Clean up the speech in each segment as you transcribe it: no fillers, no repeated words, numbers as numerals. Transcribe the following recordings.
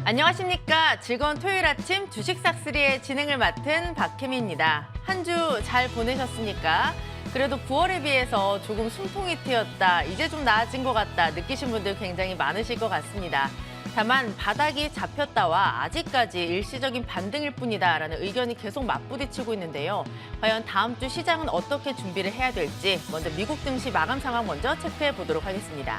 안녕하십니까. 즐거운 토요일 아침 주식 싹쓸이의 진행을 맡은 박혜미입니다. 한 주 잘 보내셨습니까? 그래도 9월에 비해서 조금 숨통이 트였다, 이제 좀 나아진 것 같다 느끼신 분들 굉장히 많으실 것 같습니다. 다만 바닥이 잡혔다와 아직까지 일시적인 반등일 뿐이다라는 의견이 계속 맞부딪히고 있는데요. 과연 다음 주 시장은 어떻게 준비를 해야 될지 먼저 미국 증시 마감 상황 먼저 체크해 보도록 하겠습니다.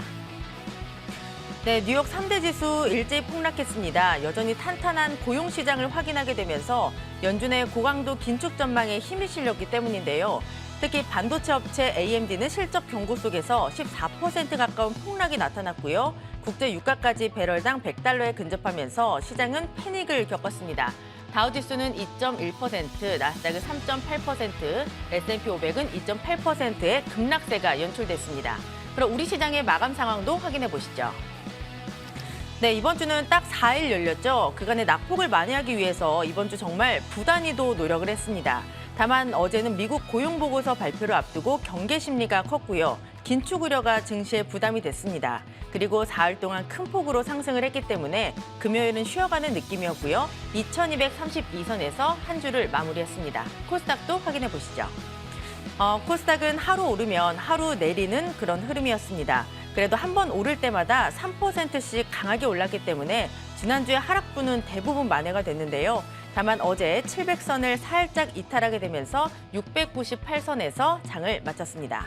네, 뉴욕 3대 지수 일제히 폭락했습니다. 여전히 탄탄한 고용 시장을 확인하게 되면서 연준의 고강도 긴축 전망에 힘이 실렸기 때문인데요. 특히 반도체 업체 AMD는 실적 경고 속에서 14% 가까운 폭락이 나타났고요. 국제 유가까지 배럴당 $100에 근접하면서 시장은 패닉을 겪었습니다. 다우지수는 2.1%, 나스닥은 3.8%, S&P 500은 2.8%의 급락세가 연출됐습니다. 그럼 우리 시장의 마감 상황도 확인해 보시죠. 네, 이번 주는 딱 4일 열렸죠. 그간의 낙폭을 만회하기 위해서 이번 주 정말 부단히도 노력을 했습니다. 다만 어제는 미국 고용보고서 발표를 앞두고 경계 심리가 컸고요. 긴축 우려가 증시에 부담이 됐습니다. 그리고 4일 동안 큰 폭으로 상승을 했기 때문에 금요일은 쉬어가는 느낌이었고요. 2232선에서 한 주를 마무리했습니다. 코스닥도 확인해 보시죠. 코스닥은 하루 오르면 하루 내리는 그런 흐름이었습니다. 그래도 한 번 오를 때마다 3%씩 강하게 올랐기 때문에 지난주에 하락분은 대부분 만회가 됐는데요. 다만 어제 700선을 살짝 이탈하게 되면서 698선에서 장을 마쳤습니다.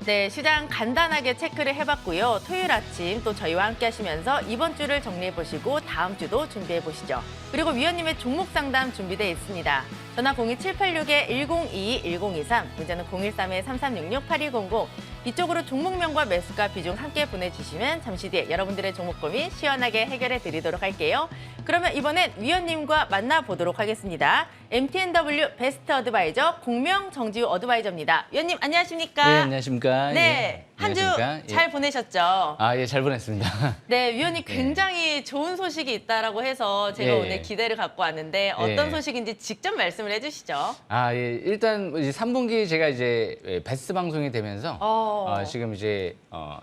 네, 시장 간단하게 체크를 해봤고요. 토요일 아침 또 저희와 함께 하시면서 이번 주를 정리해보시고 다음 주도 준비해보시죠. 그리고 위원님의 종목 상담 준비되어 있습니다. 전화 02786-1022-1023, 문자는 013-3366-8200. 이쪽으로 종목명과 매수가 비중 함께 보내주시면 잠시 뒤에 여러분들의 종목 고민 시원하게 해결해 드리도록 할게요. 그러면 이번엔 위원님과 만나보도록 하겠습니다. MTNW 베스트 어드바이저 공명정지우 어드바이저입니다. 위원님 안녕하십니까? 네, 안녕하십니까? 네, 예, 한 주 안녕하십니까? 잘 예. 보내셨죠? 예, 잘 보냈습니다. 네, 위원님 굉장히 좋은 소식이 있다라고 해서 제가 예. 오늘 기대를 갖고 왔는데 어떤 예. 소식인지 직접 말씀을 해주시죠. 예, 일단 이제 3분기 제가 이제 베스트 방송이 되면서 지금 이제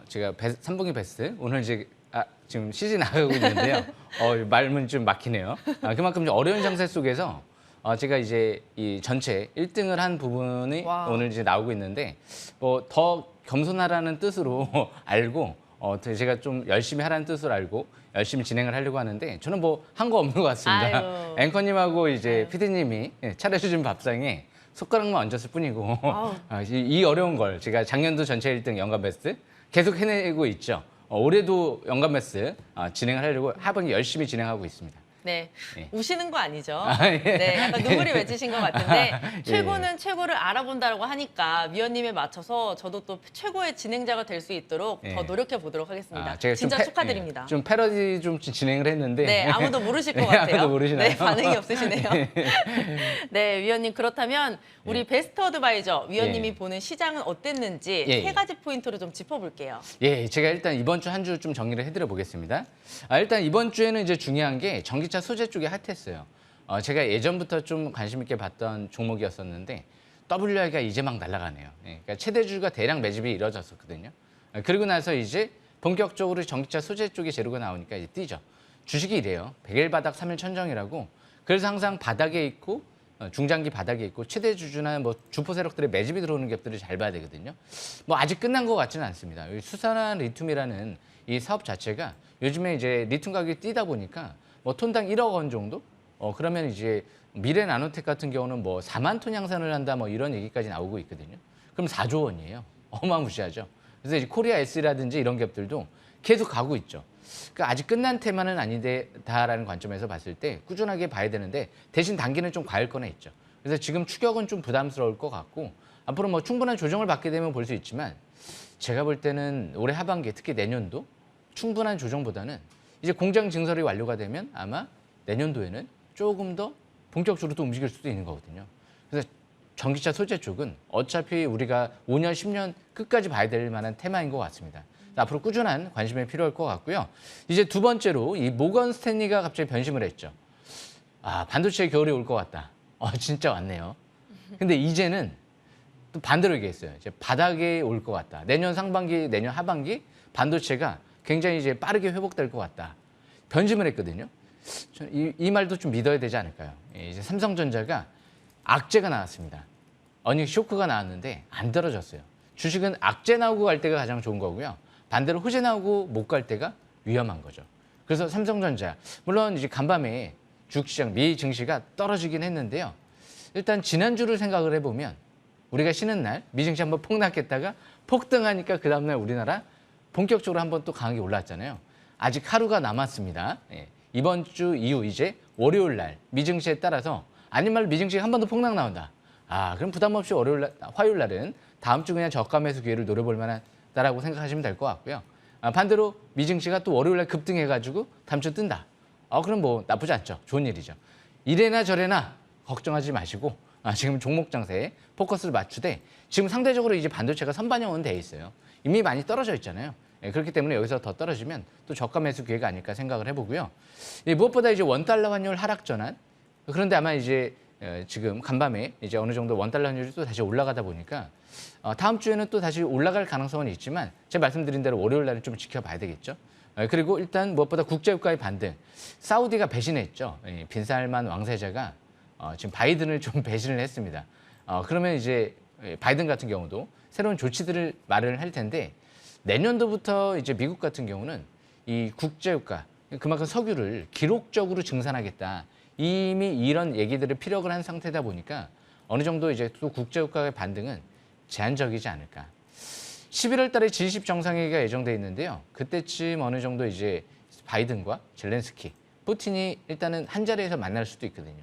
제가 3분기 베스트 오늘 이제 지금 시즌 나가고 있는데요. 말문 좀 막히네요. 그만큼 좀 어려운 장세 속에서 제가 이제 이 전체 1등을 한 부분이 와. 오늘 이제 나오고 있는데 뭐 더 겸손하라는 뜻으로 알고 제가 좀 열심히 하라는 뜻을 알고 열심히 진행을 하려고 하는데 저는 뭐 한 거 없는 것 같습니다. 아유. 앵커님하고 이제 아유. PD님이 차려주신 밥상에 손가락만 얹었을 뿐이고 아우. 이 어려운 걸 제가 작년도 전체 1등 연간 베스트 계속 해내고 있죠. 올해도 연간 베스트 진행을 하려고 하반기 열심히 진행하고 있습니다. 네, 예. 우시는 거 아니죠? 예. 네, 약간 눈물이 맺히신 것 같은데 예. 최고는 최고를 알아본다고 하니까 위원님에 맞춰서 저도 또 최고의 진행자가 될 수 있도록 예. 더 노력해 보도록 하겠습니다. 제가 진짜 축하드립니다. 좀 패러디 좀 진행을 했는데 네, 아무도 모르실 것 네, 같아요. 아무도 모르시나요? 네, 반응이 없으시네요. 네, 위원님 그렇다면 우리 베스트 어드바이저 위원님이 예. 보는 시장은 어땠는지 예, 세 예. 가지 포인트로 좀 짚어볼게요. 예, 제가 일단 이번 주 한 주 좀 정리를 해드려 보겠습니다. 일단 이번 주에는 이제 중요한 게 전기차 소재 쪽이 핫했어요. 제가 예전부터 좀 관심 있게 봤던 종목이었었는데 WI가 이제 막 날아가네요. 그러니까 최대주가 대량 매집이 이루어졌었거든요. 그리고 나서 이제 본격적으로 전기차 소재 쪽의 재료가 나오니까 이제 뛰죠. 주식이 이래요. 100일 바닥 3일 천정이라고. 그래서 항상 바닥에 있고 중장기 바닥에 있고 최대 주주나 뭐 주포 세력들의 매집이 들어오는 기업들을 잘 봐야 되거든요. 뭐 아직 끝난 것 같지는 않습니다. 수산화 리튬이라는 이 사업 자체가 요즘에 이제 리튬 가격이 뛰다 보니까 뭐 톤당 1억 원 정도? 그러면 이제 미래 나노텍 같은 경우는 뭐 4만 톤 양산을 한다 뭐 이런 얘기까지 나오고 있거든요. 그럼 4조 원이에요. 어마무시하죠. 그래서 이제 코리아 S라든지 이런 기업들도 계속 가고 있죠. 그러니까 아직 끝난 테마는 아니다라는 관점에서 봤을 때 꾸준하게 봐야 되는데 대신 단기는 좀 과일 꺼내 있죠. 그래서 지금 추격은 좀 부담스러울 것 같고 앞으로 뭐 충분한 조정을 받게 되면 볼 수 있지만 제가 볼 때는 올해 하반기 특히 내년도 충분한 조정보다는 이제 공장 증설이 완료가 되면 아마 내년도에는 조금 더 본격적으로 또 움직일 수도 있는 거거든요. 그래서 전기차 소재 쪽은 어차피 우리가 5년, 10년 끝까지 봐야 될 만한 테마인 것 같습니다. 앞으로 꾸준한 관심이 필요할 것 같고요. 이제 두 번째로 이 모건 스탠리가 갑자기 변심을 했죠. 반도체 겨울이 올 것 같다. 진짜 왔네요. 근데 이제는 또 반대로 얘기했어요. 이제 바닥에 올 것 같다. 내년 상반기, 내년 하반기 반도체가 굉장히 이제 빠르게 회복될 것 같다. 변심을 했거든요. 저는 이 말도 좀 믿어야 되지 않을까요? 예, 이제 삼성전자가 악재가 나왔습니다. 어닝 쇼크가 나왔는데 안 떨어졌어요. 주식은 악재 나오고 갈 때가 가장 좋은 거고요. 반대로 호재 나오고 못 갈 때가 위험한 거죠. 그래서 삼성전자, 물론 이제 간밤에 주식시장 미 증시가 떨어지긴 했는데요. 일단 지난주를 생각을 해보면 우리가 쉬는 날 미 증시 한번 폭락했다가 폭등하니까 그 다음날 우리나라 본격적으로 한번 또 강하게 올랐잖아요. 아직 하루가 남았습니다. 예, 이번 주 이후 이제 월요일 날 미 증시에 따라서 아닌 말로 미 증시가 한 번 더 폭락 나온다. 그럼 부담 없이 화요일 날은 다음 주 그냥 저가 매수 기회를 노려볼 만하다라고 생각하시면 될 것 같고요. 반대로 미 증시가 또 월요일 날 급등해가지고 다음 주 뜬다. 그럼 뭐 나쁘지 않죠. 좋은 일이죠. 이래나 저래나 걱정하지 마시고 지금 종목 장세에 포커스를 맞추되 지금 상대적으로 이제 반도체가 선반영은 돼 있어요. 이미 많이 떨어져 있잖아요. 그렇기 때문에 여기서 더 떨어지면 또 저가 매수 기회가 아닐까 생각을 해보고요. 무엇보다 이제 원달러 환율 하락 전환. 그런데 아마 이제 지금 간밤에 이제 어느 정도 원달러 환율이 또 다시 올라가다 보니까 다음 주에는 또 다시 올라갈 가능성은 있지만 제가 말씀드린 대로 월요일 날은 좀 지켜봐야 되겠죠. 그리고 일단 무엇보다 국제유가의 반등. 사우디가 배신했죠. 빈살만 왕세자가 지금 바이든을 좀 배신을 했습니다. 그러면 이제 바이든 같은 경우도 새로운 조치들을 말을 할 텐데 내년도부터 이제 미국 같은 경우는 이 국제유가 그만큼 석유를 기록적으로 증산하겠다. 이미 이런 얘기들을 피력을 한 상태다 보니까 어느 정도 이제 또 국제유가의 반등은 제한적이지 않을까. 11월 달에 G20 정상회의가 예정돼 있는데요. 그때쯤 어느 정도 이제 바이든과 젤렌스키, 푸틴이 일단은 한 자리에서 만날 수도 있거든요.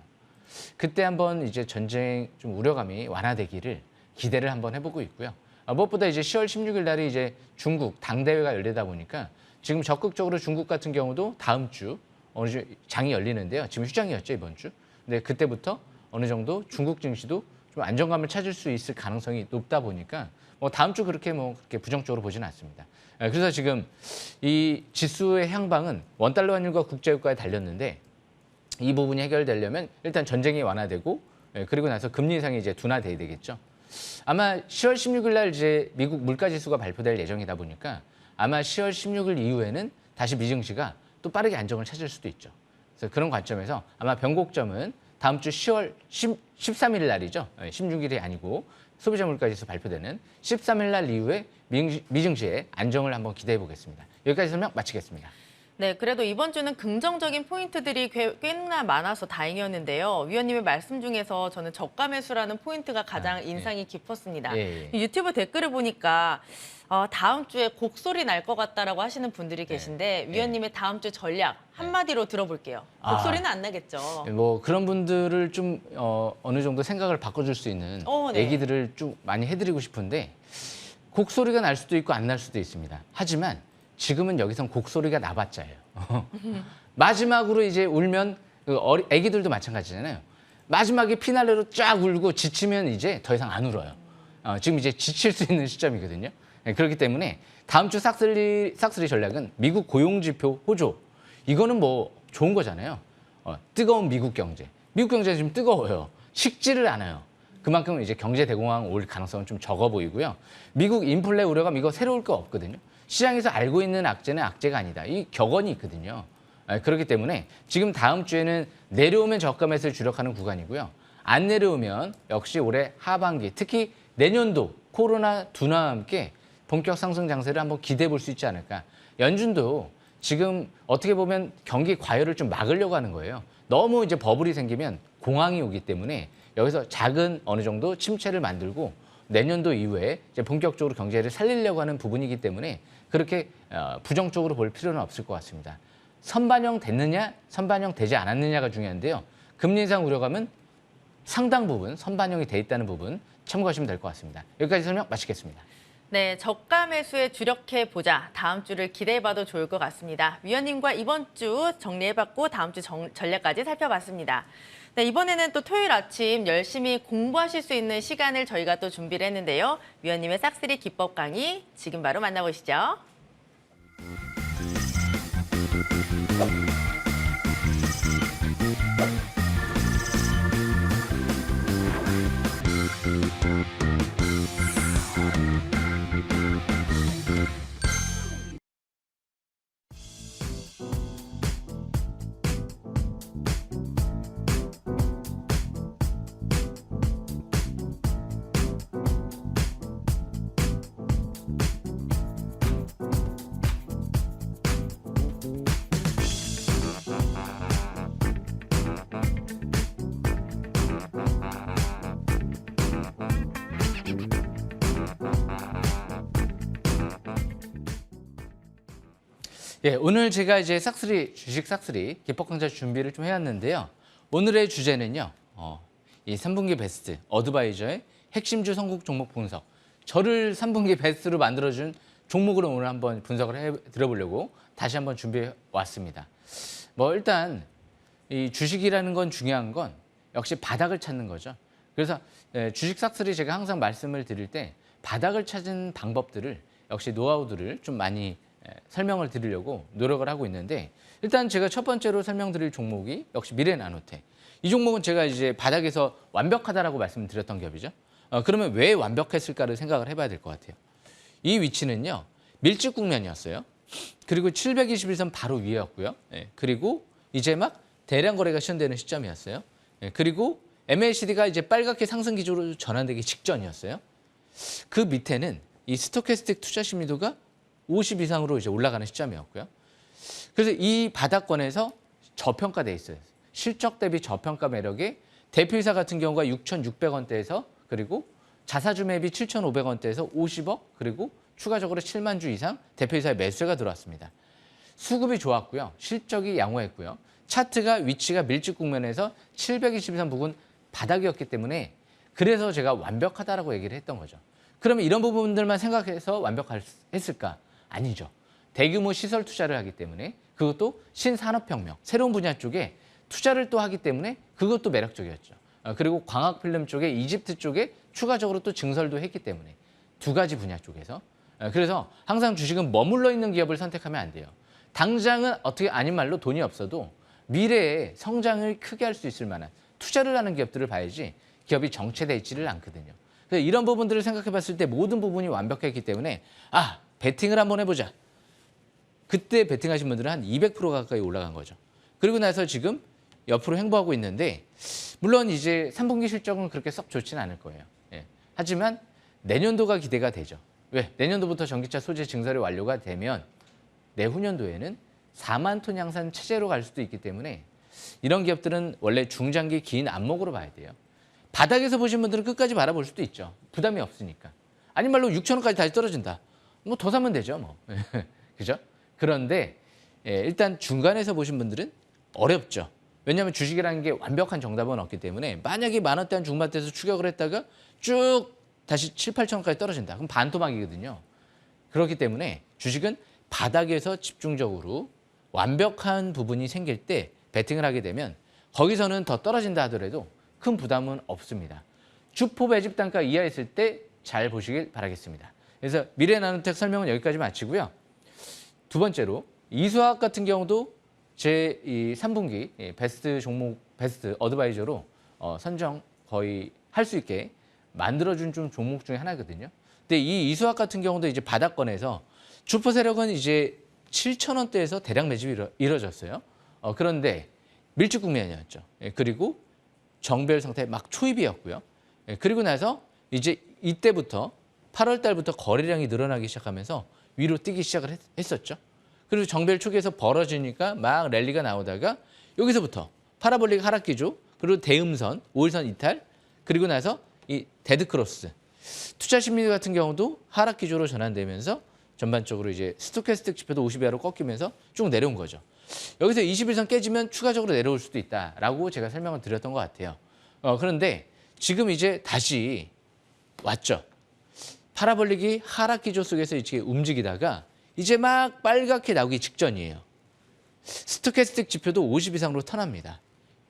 그때 한번 이제 전쟁 좀 우려감이 완화되기를 기대를 한번 해보고 있고요. 무엇보다 이제 10월 16일 날에 이제 중국 당대회가 열리다 보니까 지금 적극적으로 중국 같은 경우도 다음 주 어느 정도 장이 열리는데요. 지금 휴장이었죠, 이번 주. 근데 그때부터 어느 정도 중국 증시도 좀 안정감을 찾을 수 있을 가능성이 높다 보니까 다음 주 그렇게 그렇게 부정적으로 보지는 않습니다. 그래서 지금 이 지수의 향방은 원달러 환율과 국제유가에 달렸는데 이 부분이 해결되려면 일단 전쟁이 완화되고 그리고 나서 금리 인상이 이제 둔화돼야 되겠죠. 아마 10월 16일 날 이제 미국 물가 지수가 발표될 예정이다 보니까 아마 10월 16일 이후에는 다시 미 증시가 또 빠르게 안정을 찾을 수도 있죠. 그래서 그런 관점에서 아마 변곡점은 다음 주 10월 13일 날이죠. 16일이 아니고 소비자 물가 지수 발표되는 13일 날 이후에 미 증시의 안정을 한번 기대해 보겠습니다. 여기까지 설명 마치겠습니다. 네, 그래도 이번 주는 긍정적인 포인트들이 꽤나 많아서 다행이었는데요. 위원님의 말씀 중에서 저는 저가 매수라는 포인트가 가장 인상이 깊었습니다. 유튜브 댓글을 보니까 다음 주에 곡소리 날 것 같다라고 하시는 분들이 계신데 위원님의 다음 주 전략 한마디로 들어볼게요. 곡소리는 안 나겠죠. 뭐 그런 분들을 좀 어느 정도 생각을 바꿔줄 수 있는 네. 얘기들을 좀 많이 해드리고 싶은데 곡소리가 날 수도 있고 안 날 수도 있습니다. 하지만 지금은 여기선 곡소리가 나봤자예요. 마지막으로 이제 울면 애기들도 마찬가지잖아요. 마지막에 피날레로 쫙 울고 지치면 이제 더 이상 안 울어요. 지금 이제 지칠 수 있는 시점이거든요. 그렇기 때문에 다음 주 싹쓸이 전략은 미국 고용지표 호조. 이거는 뭐 좋은 거잖아요. 뜨거운 미국 경제. 미국 경제가 지금 뜨거워요. 식지를 않아요. 그만큼 이제 경제 대공황 올 가능성은 좀 적어 보이고요. 미국 인플레 우려감 이거 새로울 거 없거든요. 시장에서 알고 있는 악재는 악재가 아니다. 이 격언이 있거든요. 그렇기 때문에 지금 다음 주에는 내려오면 저가 매수를 주력하는 구간이고요. 안 내려오면 역시 올해 하반기 특히 내년도 코로나 둔화와 함께 본격 상승 장세를 한번 기대해 볼 수 있지 않을까. 연준도 지금 어떻게 보면 경기 과열을 좀 막으려고 하는 거예요. 너무 이제 버블이 생기면 공황이 오기 때문에 여기서 작은 어느 정도 침체를 만들고 내년도 이후에 이제 본격적으로 경제를 살리려고 하는 부분이기 때문에 그렇게 부정적으로 볼 필요는 없을 것 같습니다. 선반영 됐느냐, 선반영 되지 않았느냐가 중요한데요. 금리 인상 우려감은 상당 부분 선반영이 돼 있다는 부분 참고하시면 될 것 같습니다. 여기까지 설명 마치겠습니다. 네, 저가 매수에 주력해 보자. 다음 주를 기대해봐도 좋을 것 같습니다. 위원님과 이번 주 정리해봤고 다음 주 전략까지 살펴봤습니다. 네, 이번에는 또 토요일 아침 열심히 공부하실 수 있는 시간을 저희가 또 준비를 했는데요. 위원님의 싹쓸이 기법 강의 지금 바로 만나보시죠. 예, 오늘 제가 이제 주식 싹쓸이 기법 강좌 준비를 좀 해왔는데요. 오늘의 주제는요. 이 3분기 베스트 어드바이저의 핵심주 선곡 종목 분석. 저를 3분기 베스트로 만들어준 종목으로 오늘 한번 분석을 해드려보려고 다시 한번 준비해 왔습니다. 일단 이 주식이라는 건 중요한 건 역시 바닥을 찾는 거죠. 그래서 주식 싹쓸이 제가 항상 말씀을 드릴 때 바닥을 찾은 방법들을 역시 노하우들을 좀 많이 설명을 드리려고 노력을 하고 있는데, 일단 제가 첫 번째로 설명드릴 종목이 역시 미래나노텍. 이 종목은 제가 이제 바닥에서 완벽하다라고 말씀드렸던 기업이죠. 그러면 왜 완벽했을까를 생각을 해봐야 될 것 같아요. 이 위치는요, 밀집 국면이었어요. 그리고 721선 바로 위에였고요. 그리고 이제 막 대량 거래가 시작되는 시점이었어요. 그리고 MACD가 이제 빨갛게 상승 기조로 전환되기 직전이었어요. 그 밑에는 이 스토캐스틱 투자 심리도가 50 이상으로 이제 올라가는 시점이었고요. 그래서 이 바닥권에서 저평가돼 있어요. 실적 대비 저평가 매력에 대표이사 같은 경우가 6,600원대에서, 그리고 자사주 매입이 7,500원대에서 50억, 그리고 추가적으로 7만 주 이상 대표이사의 매수가 들어왔습니다. 수급이 좋았고요. 실적이 양호했고요. 차트가 위치가 밀집 국면에서 722선 부근 바닥이었기 때문에 그래서 제가 완벽하다라고 얘기를 했던 거죠. 그러면 이런 부분들만 생각해서 완벽했을까? 아니죠. 대규모 시설 투자를 하기 때문에, 그것도 신산업혁명, 새로운 분야 쪽에 투자를 또 하기 때문에 그것도 매력적이었죠. 그리고 광학필름 쪽에, 이집트 쪽에 추가적으로 또 증설도 했기 때문에 두 가지 분야 쪽에서. 그래서 항상 주식은 머물러 있는 기업을 선택하면 안 돼요. 당장은 어떻게 아닌 말로 돈이 없어도 미래에 성장을 크게 할 수 있을 만한 투자를 하는 기업들을 봐야지 기업이 정체돼 있지를 않거든요. 그래서 이런 부분들을 생각해 봤을 때 모든 부분이 완벽했기 때문에 베팅을 한번 해보자. 그때 베팅하신 분들은 한 200% 가까이 올라간 거죠. 그리고 나서 지금 옆으로 횡보하고 있는데, 물론 이제 3분기 실적은 그렇게 썩 좋지는 않을 거예요. 하지만 내년도가 기대가 되죠. 왜? 내년도부터 전기차 소재 증설이 완료가 되면 내후년도에는 4만 톤 양산 체제로 갈 수도 있기 때문에 이런 기업들은 원래 중장기 긴 안목으로 봐야 돼요. 바닥에서 보신 분들은 끝까지 바라볼 수도 있죠. 부담이 없으니까. 아닌 말로 6,000원까지 다시 떨어진다. 더 사면 되죠, 그죠? 그런데 일단 중간에서 보신 분들은 어렵죠. 왜냐하면 주식이라는 게 완벽한 정답은 없기 때문에, 만약에 10,000원대 한 중반대에서 추격을 했다가 쭉 다시 7, 8,000원까지 떨어진다. 그럼 반토막이거든요. 그렇기 때문에 주식은 바닥에서 집중적으로 완벽한 부분이 생길 때 베팅을 하게 되면 거기서는 더 떨어진다 하더라도 큰 부담은 없습니다. 주포 매집 단가 이하였을 때 잘 보시길 바라겠습니다. 그래서 미래나노텍 설명은 여기까지 마치고요. 두 번째로 이수화학 같은 경우도 제 이 3분기 베스트 종목, 베스트 어드바이저로 선정 거의 할 수 있게 만들어준 좀 종목 중에 하나거든요. 근데 이 이수화학 같은 경우도 이제 바닥권에서 주포 세력은 이제 7,000원대에서 대량 매집이 이루어졌어요. 그런데 밀집 국면이었죠. 그리고 정배열 상태 막 초입이었고요. 그리고 나서 이제 이때부터 8월 달부터 거래량이 늘어나기 시작하면서 위로 뛰기 시작을 했었죠. 그리고 정배열 초기에서 벌어지니까 막 랠리가 나오다가 여기서부터 파라볼릭 하락 기조, 그리고 대음선, 5일선 이탈, 그리고 나서 이 데드크로스. 투자 심리 같은 경우도 하락 기조로 전환되면서 전반적으로 이제 스토캐스틱 지표도 50이하로 꺾이면서 쭉 내려온 거죠. 여기서 21선 깨지면 추가적으로 내려올 수도 있다라고 제가 설명을 드렸던 것 같아요. 그런데 지금 이제 다시 왔죠. 파라볼릭이 하락 기조 속에서 이렇게 움직이다가 이제 막 빨갛게 나오기 직전이에요. 스토캐스틱 지표도 50 이상으로 턴합니다.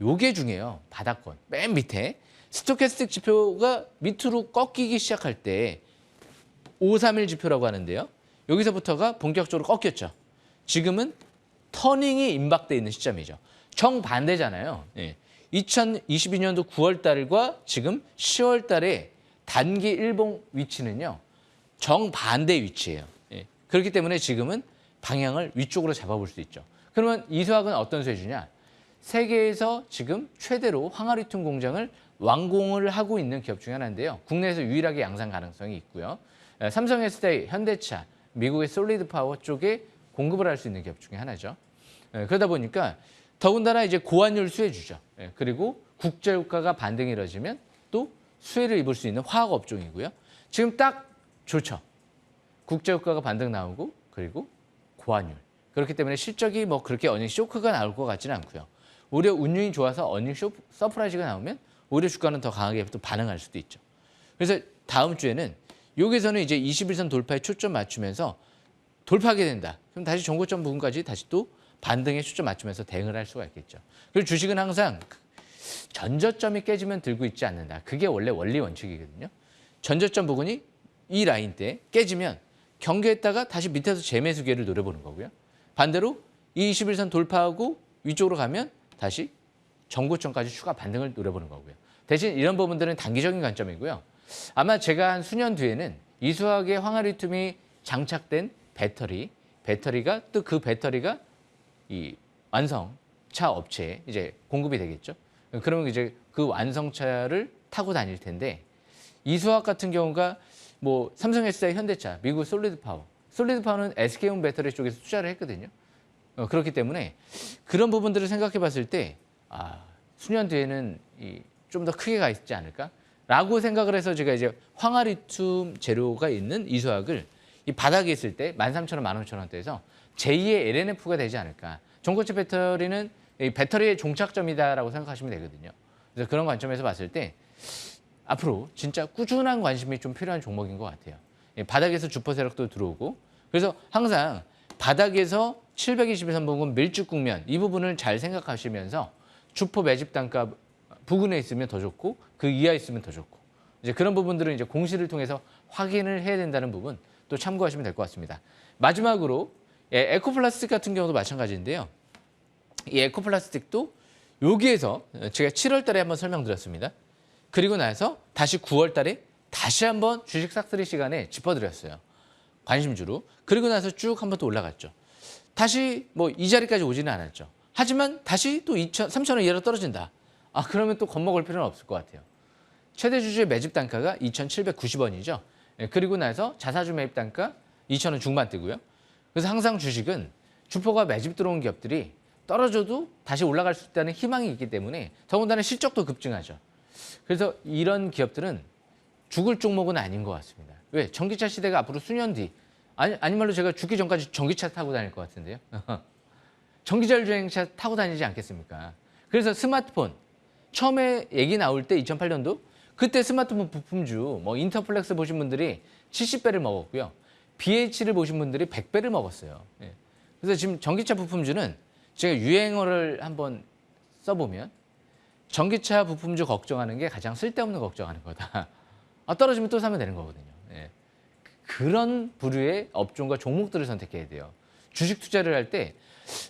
요게 중요해요. 바닥권. 맨 밑에. 스토캐스틱 지표가 밑으로 꺾이기 시작할 때 531 지표라고 하는데요. 여기서부터가 본격적으로 꺾였죠. 지금은 터닝이 임박돼 있는 시점이죠. 정반대잖아요. 2022년도 9월 달과 지금 10월 달에 단기 일봉 위치는요. 정반대 위치예요. 그렇기 때문에 지금은 방향을 위쪽으로 잡아볼 수 있죠. 그러면 이수학은 어떤 수혜주냐? 세계에서 지금 최대로 항아리튬 공장을 완공을 하고 있는 기업 중에 하나인데요. 국내에서 유일하게 양산 가능성이 있고요. 삼성 SDI, 현대차, 미국의 솔리드 파워 쪽에 공급을 할 수 있는 기업 중에 하나죠. 그러다 보니까 더군다나 이제 고환율 수혜주죠. 그리고 국제유가가 반등이 이뤄지면 또 수혜를 입을 수 있는 화학 업종이고요. 지금 딱 좋죠. 국제유가가 반등 나오고 그리고 고환율. 그렇기 때문에 실적이 뭐 그렇게 어닝 쇼크가 나올 것 같지는 않고요. 오히려 운용이 좋아서 어닝 서프라이즈가 나오면 오히려 주가는 더 강하게 또 반응할 수도 있죠. 그래서 다음 주에는 여기서는 이제 21선 돌파에 초점 맞추면서 돌파하게 된다. 그럼 다시 정고점 부분까지 다시 또 반등에 초점 맞추면서 대응을 할 수가 있겠죠. 그리고 주식은 항상 전저점이 깨지면 들고 있지 않는다. 그게 원래 원리 원칙이거든요. 전저점 부분이 이 라인 때 깨지면 경계했다가 다시 밑에서 재매수 기회를 노려보는 거고요. 반대로 이 21선 돌파하고 위쪽으로 가면 다시 정고점까지 추가 반등을 노려보는 거고요. 대신 이런 부분들은 단기적인 관점이고요. 아마 제가 한 수년 뒤에는 이수학의 황화리튬이 장착된 배터리가 또 그 배터리가 이 완성차 업체에 이제 공급이 되겠죠. 그러면 이제 그 완성차를 타고 다닐 텐데 이수학 같은 경우가 뭐 삼성 SDI, 현대차, 미국 솔리드파워는 SK온 배터리 쪽에서 투자를 했거든요. 그렇기 때문에 그런 부분들을 생각해 봤을 때 수년 뒤에는 좀 더 크게 가 있지 않을까라고 생각을 해서 제가 이제 황화리튬 재료가 있는 이수학을 이 바닥에 있을 때 13,000원, 15,000원대에서 제2의 LNF가 되지 않을까. 전고체 배터리는 이 배터리의 종착점이다라고 생각하시면 되거든요. 그래서 그런 관점에서 봤을 때 앞으로 진짜 꾸준한 관심이 좀 필요한 종목인 것 같아요. 바닥에서 주포 세력도 들어오고 그래서 항상 바닥에서 721선 부분 밀집 국면 이 부분을 잘 생각하시면서 주포 매집 단가 부근에 있으면 더 좋고 그 이하에 있으면 더 좋고 이제 그런 부분들은 이제 공시를 통해서 확인을 해야 된다는 부분 또 참고하시면 될 것 같습니다. 마지막으로 에코플라스틱 같은 경우도 마찬가지인데요. 이 에코플라스틱도 여기에서 제가 7월 달에 한번 설명드렸습니다. 그리고 나서 다시 9월 달에 다시 한번 주식 싹쓸이 시간에 짚어드렸어요. 관심주로. 그리고 나서 쭉 한번 또 올라갔죠. 다시 뭐 이 자리까지 오지는 않았죠. 하지만 다시 또 3,000원 이하로 떨어진다. 그러면 또 겁먹을 필요는 없을 것 같아요. 최대 주주의 매집 단가가 2,790원이죠. 그리고 나서 자사주 매입 단가 2,000원 중반대고요. 그래서 항상 주식은 주포가 매집 들어온 기업들이 떨어져도 다시 올라갈 수 있다는 희망이 있기 때문에 더군다나 실적도 급증하죠. 그래서 이런 기업들은 죽을 종목은 아닌 것 같습니다. 왜? 전기차 시대가 앞으로 수년 뒤, 아니 말로 제가 죽기 전까지 전기차 타고 다닐 것 같은데요. 전기절 주행차 타고 다니지 않겠습니까? 그래서 스마트폰, 처음에 얘기 나올 때 2008년도 그때 스마트폰 부품주, 뭐 인터플렉스 보신 분들이 70배를 먹었고요. BH를 보신 분들이 100배를 먹었어요. 그래서 지금 전기차 부품주는 제가 유행어를 한번 써보면 전기차 부품주 걱정하는 게 가장 쓸데없는 걱정하는 거다. 떨어지면 또 사면 되는 거거든요. 그런 부류의 업종과 종목들을 선택해야 돼요. 주식 투자를 할 때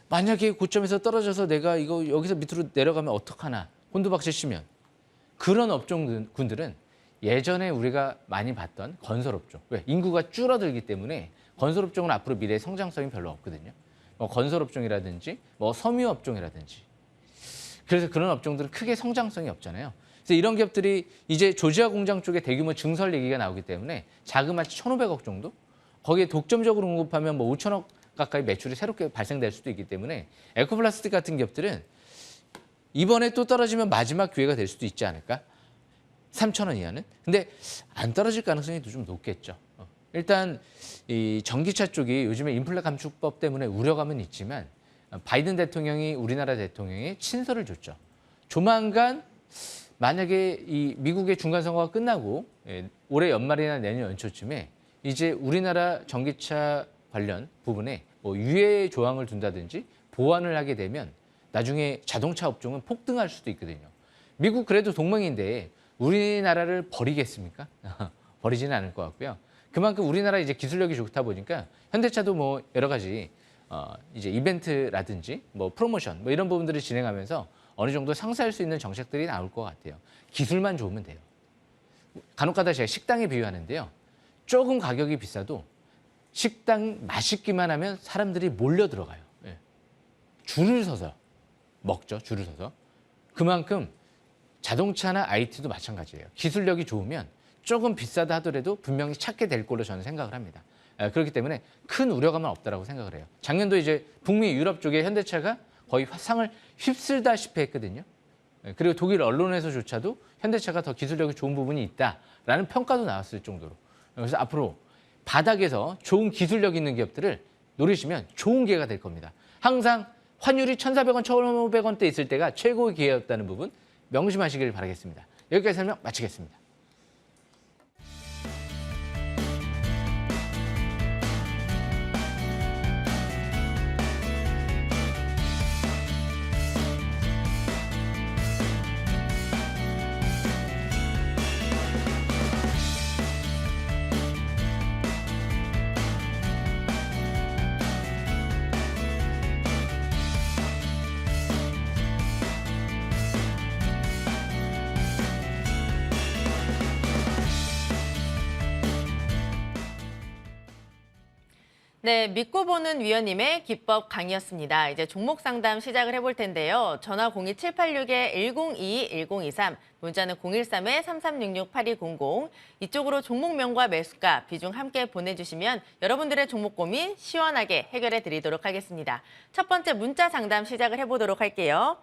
만약에 고점에서 떨어져서 내가 이거 여기서 밑으로 내려가면 어떡하나 곤두박질 치면 그런 업종군들은 예전에 우리가 많이 봤던 건설업종. 왜? 인구가 줄어들기 때문에 건설업종은 앞으로 미래의 성장성이 별로 없거든요. 뭐 건설업종이라든지 뭐 섬유업종이라든지. 그래서 그런 업종들은 크게 성장성이 없잖아요. 그래서 이런 기업들이 이제 조지아 공장 쪽에 대규모 증설 얘기가 나오기 때문에 자그마치 1,500억 정도? 거기에 독점적으로 공급하면 뭐 5천억 가까이 매출이 새롭게 발생될 수도 있기 때문에 에코플라스틱 같은 기업들은 이번에 또 떨어지면 마지막 기회가 될 수도 있지 않을까? 3,000원 이하는? 근데 안 떨어질 가능성이 좀 높겠죠. 일단 이 전기차 쪽이 요즘에 인플레 감축법 때문에 우려감은 있지만 바이든 대통령이 우리나라 대통령에 친서를 줬죠. 조만간 만약에 이 미국의 중간 선거가 끝나고 올해 연말이나 내년 연초쯤에 이제 우리나라 전기차 관련 부분에 뭐 유예 조항을 둔다든지 보완을 하게 되면 나중에 자동차 업종은 폭등할 수도 있거든요. 미국 그래도 동맹인데 우리나라를 버리겠습니까? 버리지는 않을 것 같고요. 그만큼 우리나라 이제 기술력이 좋다 보니까 현대차도 뭐 여러 가지 이제 이벤트라든지 뭐 프로모션 뭐 이런 부분들을 진행하면서 어느 정도 상쇄할 수 있는 정책들이 나올 것 같아요. 기술만 좋으면 돼요. 간혹가다 제가 식당에 비유하는데요. 조금 가격이 비싸도 식당 맛있기만 하면 사람들이 몰려 들어가요. 줄을 서서 먹죠. 줄을 서서. 그만큼 자동차나 IT도 마찬가지예요. 기술력이 좋으면 조금 비싸다 하더라도 분명히 찾게 될 걸로 저는 생각을 합니다. 그렇기 때문에 큰 우려감은 없다라고 생각을 해요. 작년도 이제 북미 유럽 쪽에 현대차가 거의 상을 휩쓸다시피 했거든요. 그리고 독일 언론에서조차도 현대차가 더 기술력이 좋은 부분이 있다라는 평가도 나왔을 정도로. 그래서 앞으로 바닥에서 좋은 기술력 있는 기업들을 노리시면 좋은 기회가 될 겁니다. 항상 환율이 1,400원, 1,500원대 있을 때가 최고의 기회였다는 부분 명심하시길 바라겠습니다. 여기까지 설명 마치겠습니다. 네, 믿고 보는 위원님의 기법 강의였습니다. 이제 종목 상담 시작을 해볼 텐데요. 전화 02786-1022-1023, 문자는 013-3366-8200. 이쪽으로 종목명과 매수가, 비중 함께 보내주시면 여러분들의 종목 고민 시원하게 해결해 드리도록 하겠습니다. 첫 번째 문자 상담 시작을 해보도록 할게요.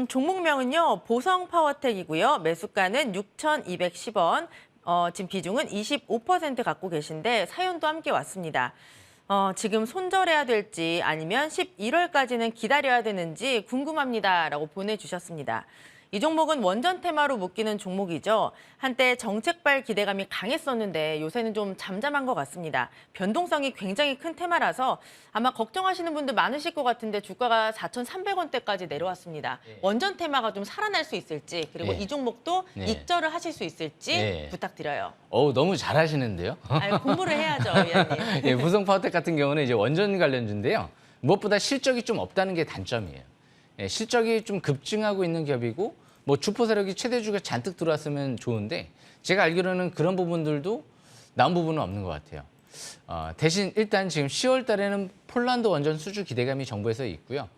종목명은요, 보성파워텍이고요. 매수가는 6,210원. 지금 비중은 25% 갖고 계신데 사연도 함께 왔습니다. 지금 손절해야 될지 아니면 11월까지는 기다려야 되는지 궁금합니다라고 보내주셨습니다. 이 종목은 원전 테마로 묶이는 종목이죠. 한때 정책발 기대감이 강했었는데 요새는 좀 잠잠한 것 같습니다. 변동성이 굉장히 큰 테마라서 아마 걱정하시는 분들 많으실 것 같은데 주가가 4,300원대까지 내려왔습니다. 원전 테마가 좀 살아날 수 있을지 그리고 이 종목도 입절을 하실 수 있을지 부탁드려요. 너무 잘하시는데요. 공부를 해야죠, 위원님. 보성파워텍 같은 경우는 이제 원전 관련주인데요. 무엇보다 실적이 좀 없다는 게 단점이에요. 실적이 좀 급증하고 있는 기업이고 주포 세력이 최대주가 잔뜩 들어왔으면 좋은데 제가 알기로는 그런 부분들도 나온 부분은 없는 것 같아요. 대신 일단 지금 10월 달에는 폴란드 원전 수주 기대감이 정부에서 있고요.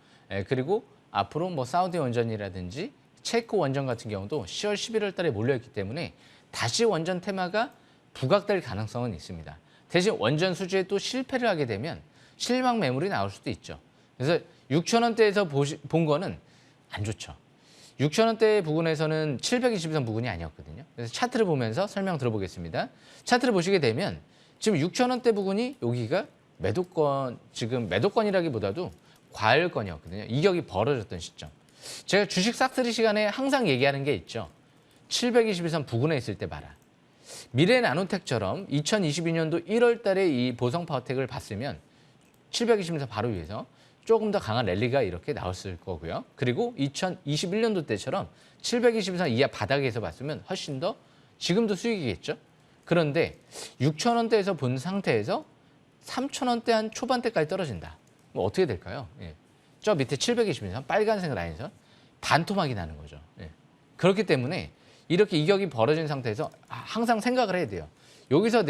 그리고 앞으로 사우디 원전이라든지 체코 원전 같은 경우도 10월, 11월 달에 몰려있기 때문에 다시 원전 테마가 부각될 가능성은 있습니다. 대신 원전 수주에 또 실패를 하게 되면 실망 매물이 나올 수도 있죠. 그래서 6,000원대에서 본 거는 안 좋죠. 6,000원대 부근에서는 720선 부근이 아니었거든요. 그래서 차트를 보면서 설명 들어보겠습니다. 차트를 보시게 되면 지금 6,000원대 부근이 여기가 매도권, 지금 매도권이라기보다도 과열권이었거든요. 이격이 벌어졌던 시점. 제가 주식 싹쓸이 시간에 항상 얘기하는 게 있죠. 721선 부근에 있을 때 봐라. 미래나노텍처럼 2022년도 1월 달에 이 보성파워텍을 봤으면 721선 바로 위에서 조금 더 강한 랠리가 이렇게 나왔을 거고요. 그리고 2021년도 때처럼 720선 이하 바닥에서 봤으면 훨씬 더 지금도 수익이겠죠. 그런데 6,000원대에서 본 상태에서 3,000원대 한 초반대까지 떨어진다. 어떻게 될까요? 저 밑에 720선 빨간색 라인선 반토막이 나는 거죠. 그렇기 때문에 이렇게 이격이 벌어진 상태에서 항상 생각을 해야 돼요. 여기서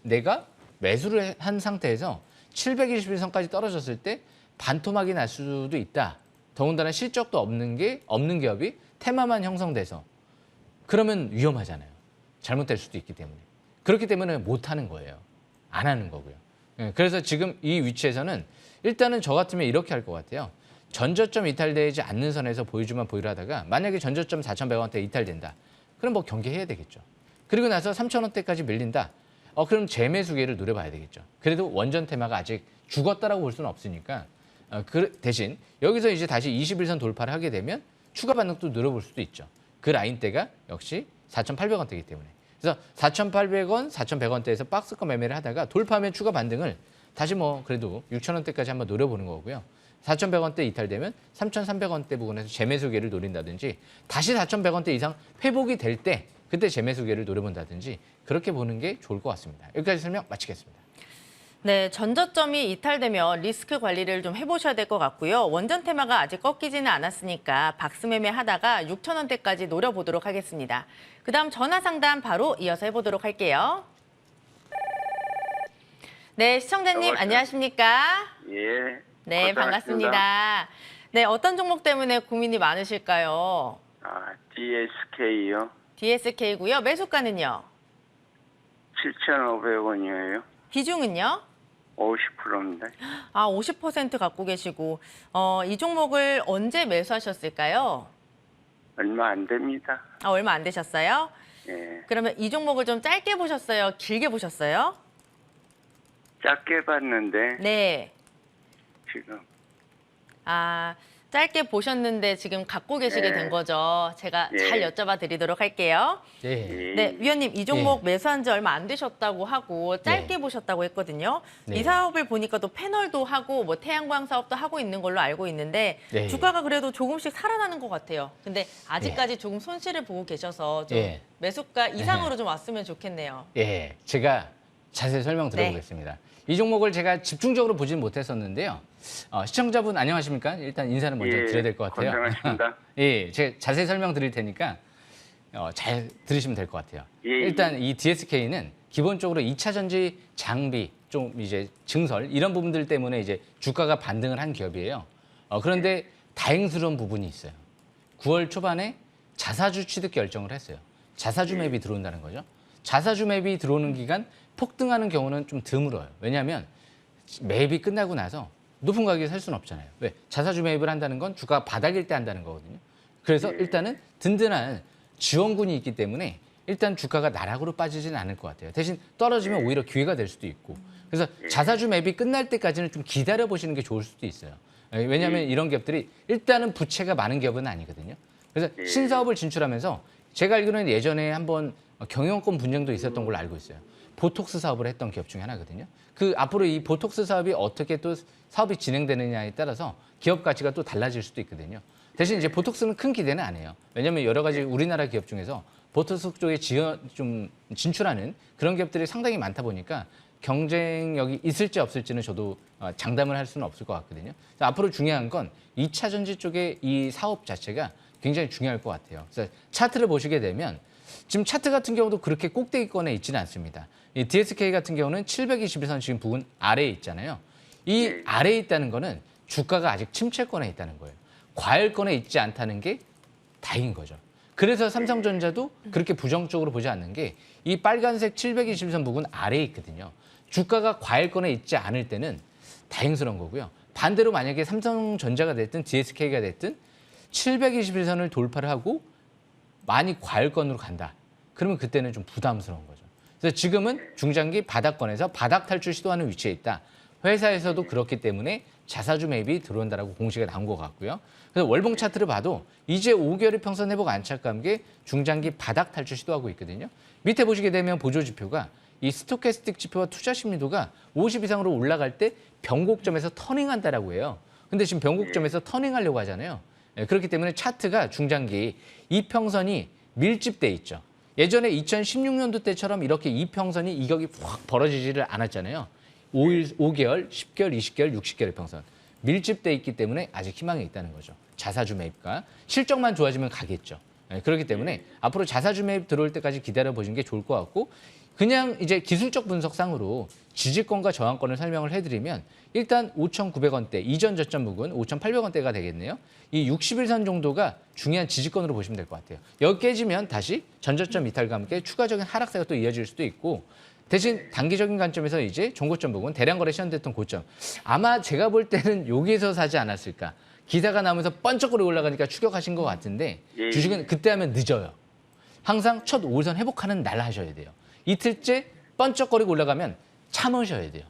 내가 매수를 한 상태에서 721선까지 떨어졌을 때 반토막이 날 수도 있다. 더군다나 실적도 없는 기업이 테마만 형성돼서 그러면 위험하잖아요. 잘못될 수도 있기 때문에. 그렇기 때문에 못 하는 거예요. 안 하는 거고요. 그래서 지금 이 위치에서는 일단은 저 같으면 이렇게 할 것 같아요. 전저점 이탈되지 않는 선에서 보유주만 보유를 하다가 만약에 전저점 4,100원대 이탈된다. 그럼 경계해야 되겠죠. 그리고 나서 3,000원대까지 밀린다. 그럼 재매수 기회를 노려봐야 되겠죠. 그래도 원전 테마가 아직 죽었다라고 볼 수는 없으니까 대신 여기서 이제 다시 21선 돌파를 하게 되면 추가 반등도 노려볼 수도 있죠. 그 라인대가 역시 4,800원대이기 때문에. 그래서 4,800원, 4,100원대에서 박스권 매매를 하다가 돌파하면 추가 반등을 다시 그래도 6,000원대까지 한번 노려보는 거고요. 4,100원대 이탈되면 3,300원대 부근에서 재매수 기회를 노린다든지 다시 4,100원대 이상 회복이 될 때 그때 재매수 기회를 노려본다든지 그렇게 보는 게 좋을 것 같습니다. 여기까지 설명 마치겠습니다. 네, 전저점이 이탈되면 리스크 관리를 좀 해보셔야 될 것 같고요. 원전 테마가 아직 꺾이지는 않았으니까 박스매매 하다가 6,000원대까지 노려보도록 하겠습니다. 그다음 전화 상담 바로 이어서 해보도록 할게요. 네, 시청자님 안녕하십니까? 예. 네, 반갑습니다. 네, 어떤 종목 때문에 고민이 많으실까요? DSK요. DSK고요. 매수가는요? 7,500원이에요. 비중은요? 50%입니다. 50% 갖고 계시고 이 종목을 언제 매수하셨을까요? 얼마 안 됩니다. 얼마 안 되셨어요? 예. 그러면 이 종목을 좀 짧게 보셨어요? 길게 보셨어요? 작게 봤는데 네. 지금 아, 짧게 보셨는데 지금 갖고 계시게 네. 된 거죠. 제가 네. 잘 여쭤봐 드리도록 할게요. 예. 네, 위원님 이 종목 매수한 지 얼마 안 되셨다고 하고 짧게 네. 보셨다고 했거든요. 네. 이 사업을 보니까 또 패널도 하고 뭐 태양광 사업도 하고 있는 걸로 알고 있는데 네. 주가가 그래도 조금씩 살아나는 것 같아요. 근데 아직까지 조금 손실을 보고 계셔서 좀 예. 매수가 이상으로 좀 왔으면 좋겠네요. 예, 제가 자세히 설명 들어보겠습니다. 이 종목을 제가 집중적으로 보진 못했었는데요. 시청자분 안녕하십니까? 일단 인사는 먼저 예, 드려야 될 것 같아요. 건강하십니다. 예, 제가 자세히 설명 드릴 테니까 잘 들으시면 될 것 같아요. 예, 일단 이 DSK는 기본적으로 2차 전지 장비 좀 이제 증설 이런 부분들 때문에 이제 주가가 반등을 한 기업이에요. 그런데 다행스러운 부분이 있어요. 9월 초반에 자사주 취득 결정을 했어요. 자사주 맵이 들어온다는 거죠. 자사주 맵이 들어오는 기간 폭등하는 경우는 좀 드물어요. 왜냐하면 맵이 끝나고 나서 높은 가격에 살 수는 없잖아요. 왜? 자사주 매입을 한다는 건 주가 바닥일 때 한다는 거거든요. 그래서 일단은 든든한 지원군이 있기 때문에 일단 주가가 나락으로 빠지지는 않을 것 같아요. 대신 떨어지면 오히려 기회가 될 수도 있고. 그래서 자사주 맵이 끝날 때까지는 좀 기다려 보시는 게 좋을 수도 있어요. 왜냐하면 이런 기업들이 일단은 부채가 많은 기업은 아니거든요. 그래서 신사업을 진출하면서 제가 알기로는 예전에 한번 경영권 분쟁도 있었던 걸로 알고 있어요. 보톡스 사업을 했던 기업 중에 하나거든요. 그 앞으로 이 보톡스 사업이 어떻게 또 사업이 진행되느냐에 따라서 기업 가치가 또 달라질 수도 있거든요. 대신 이제 보톡스는 큰 기대는 안 해요. 왜냐하면 여러 가지 우리나라 기업 중에서 보톡스 쪽에 좀 진출하는 그런 기업들이 상당히 많다 보니까 경쟁력이 있을지 없을지는 저도 장담을 할 수는 없을 것 같거든요. 앞으로 중요한 건 2차 전지 쪽의 이 사업 자체가 굉장히 중요할 것 같아요. 그래서 차트를 보시게 되면 지금 차트 같은 경우도 그렇게 꼭대기권에 있지는 않습니다. 이 DSK 같은 경우는 721선 지금 부근 아래에 있잖아요. 이 아래에 있다는 거는 주가가 아직 침체권에 있다는 거예요. 과열권에 있지 않다는 게 다행인 거죠. 그래서 삼성전자도 그렇게 부정적으로 보지 않는 게 이 빨간색 721선 부근 아래에 있거든요. 주가가 과열권에 있지 않을 때는 다행스러운 거고요. 반대로 만약에 삼성전자가 됐든 DSK가 됐든 721선을 돌파를 하고 많이 과열권으로 간다. 그러면 그때는 좀 부담스러운 거죠. 그래서 지금은 중장기 바닥권에서 바닥 탈출 시도하는 위치에 있다. 회사에서도 그렇기 때문에 자사주 매입이 들어온다라고 공시가 나온 것 같고요. 그래서 월봉 차트를 봐도 이제 5개월의 평선 회복 안착과 함께 중장기 바닥 탈출 시도하고 있거든요. 밑에 보시게 되면 보조 지표가 이 스토캐스틱 지표와 투자 심리도가 50 이상으로 올라갈 때 변곡점에서 터닝한다라고 해요. 근데 지금 변곡점에서 터닝하려고 하잖아요. 그렇기 때문에 차트가 중장기 이평선이 밀집돼 있죠. 예전에 2016년도 때처럼 이렇게 이평선이 이격이 확 벌어지지를 않았잖아요. 5개월, 10개월, 20개월, 60개월 평선. 밀집돼 있기 때문에 아직 희망이 있다는 거죠. 자사주 매입과 실적만 좋아지면 가겠죠. 그렇기 때문에 앞으로 자사주 매입 들어올 때까지 기다려 보시는 게 좋을 것 같고 그냥 이제 기술적 분석상으로 지지권과 저항권을 설명을 해드리면 일단 5,900원대 이전 저점 부근 5,800원대가 되겠네요. 이 60일선 정도가 중요한 지지권으로 보시면 될 것 같아요. 여기 깨지면 다시 전저점 이탈과 함께 추가적인 하락세가 또 이어질 수도 있고 대신 단기적인 관점에서 이제 종고점 부근 대량 거래 시현됐던 고점 아마 제가 볼 때는 여기서 사지 않았을까. 기사가 나오면서 번쩍거리 올라가니까 추격하신 것 같은데 주식은 그때 하면 늦어요. 항상 첫 5일선 회복하는 날 하셔야 돼요. 이틀째 번쩍거리고 올라가면 참으셔야 돼요.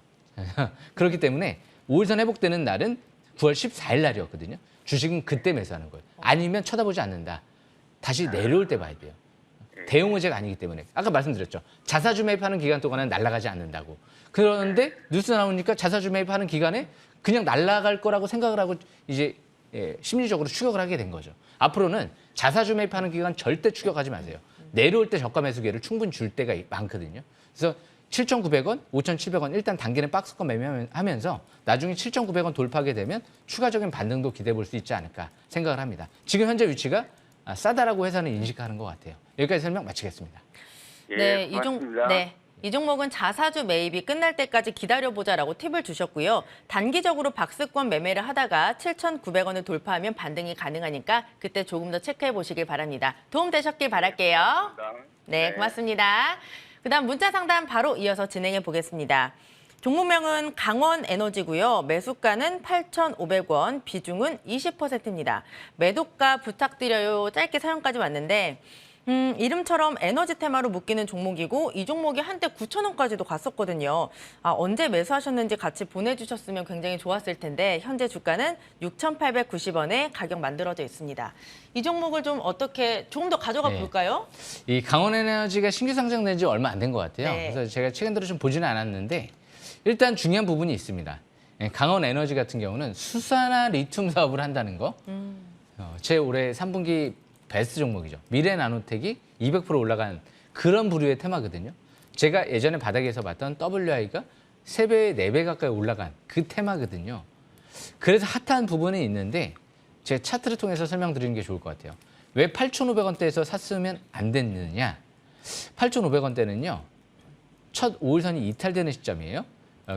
그렇기 때문에 5일선 회복되는 날은 9월 14일 날이었거든요. 주식은 그때 매수하는 거예요. 아니면 쳐다보지 않는다. 다시 내려올 때 봐야 돼요. 대형 의제가 아니기 때문에. 아까 말씀드렸죠. 자사주 매입하는 기간 동안은 날아가지 않는다고. 그런데 뉴스 나오니까 자사주 매입하는 기간에 그냥 날아갈 거라고 생각을 하고 이제 심리적으로 추격을 하게 된 거죠. 앞으로는 자사주 매입하는 기간 절대 추격하지 마세요. 내려올 때 저가 매수 기회를 충분히 줄 때가 많거든요. 그래서 7,900원, 5,700원 일단 단기는 박스권 매매하면서 나중에 7,900원 돌파하게 되면 추가적인 반등도 기대해 볼 수 있지 않을까 생각을 합니다. 지금 현재 위치가 싸다라고 회사는 인식하는 것 같아요. 여기까지 설명 마치겠습니다. 예, 고맙습니다. 이 종목은 자사주 매입이 끝날 때까지 기다려보자라고 팁을 주셨고요. 단기적으로 박스권 매매를 하다가 7,900원을 돌파하면 반등이 가능하니까 그때 조금 더 체크해 보시길 바랍니다. 도움 되셨길 바랄게요. 네, 고맙습니다. 그다음 문자 상담 바로 이어서 진행해 보겠습니다. 종목명은 강원에너지고요. 매수가는 8,500원, 비중은 20%입니다. 매도가 부탁드려요. 짧게 사연까지 왔는데 이름처럼 에너지 테마로 묶이는 종목이고 이 종목이 한때 9,000원까지도 갔었거든요. 언제 매수하셨는지 같이 보내주셨으면 굉장히 좋았을 텐데 현재 주가는 6,890원에 가격 만들어져 있습니다. 이 종목을 좀 어떻게 조금 더 가져가 네. 볼까요? 이 강원에너지가 신규 상장된 지 얼마 안 된 것 같아요. 네. 그래서 제가 최근 들어 좀 보지는 않았는데 일단 중요한 부분이 있습니다. 강원에너지 같은 경우는 수산화 리튬 사업을 한다는 거. 제 올해 3분기 베스트 종목이죠. 미래나노텍이 200% 올라간 그런 부류의 테마거든요. 제가 예전에 바닥에서 봤던 WI가 3배, 4배 가까이 올라간 그 테마거든요. 그래서 핫한 부분이 있는데 제 차트를 통해서 설명드리는 게 좋을 것 같아요. 왜 8,500원대에서 샀으면 안 됐느냐? 8,500원대는요. 첫 5일선이 이탈되는 시점이에요.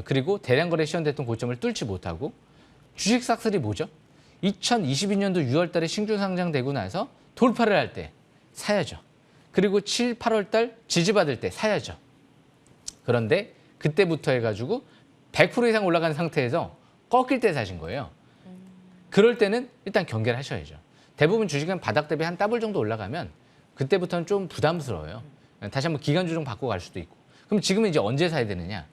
그리고 대량 거래 시연됐던 고점을 뚫지 못하고 주식 싹쓸이 뭐죠? 2022년도 6월 달에 신규 상장되고 나서 돌파를 할 때 사야죠. 그리고 7, 8월 달 지지받을 때 사야죠. 그런데 그때부터 해가지고 100% 이상 올라간 상태에서 꺾일 때 사신 거예요. 그럴 때는 일단 경계를 하셔야죠. 대부분 주식은 바닥 대비 한 더블 정도 올라가면 그때부터는 좀 부담스러워요. 다시 한번 기간 조정 받고 갈 수도 있고. 그럼 지금은 이제 언제 사야 되느냐?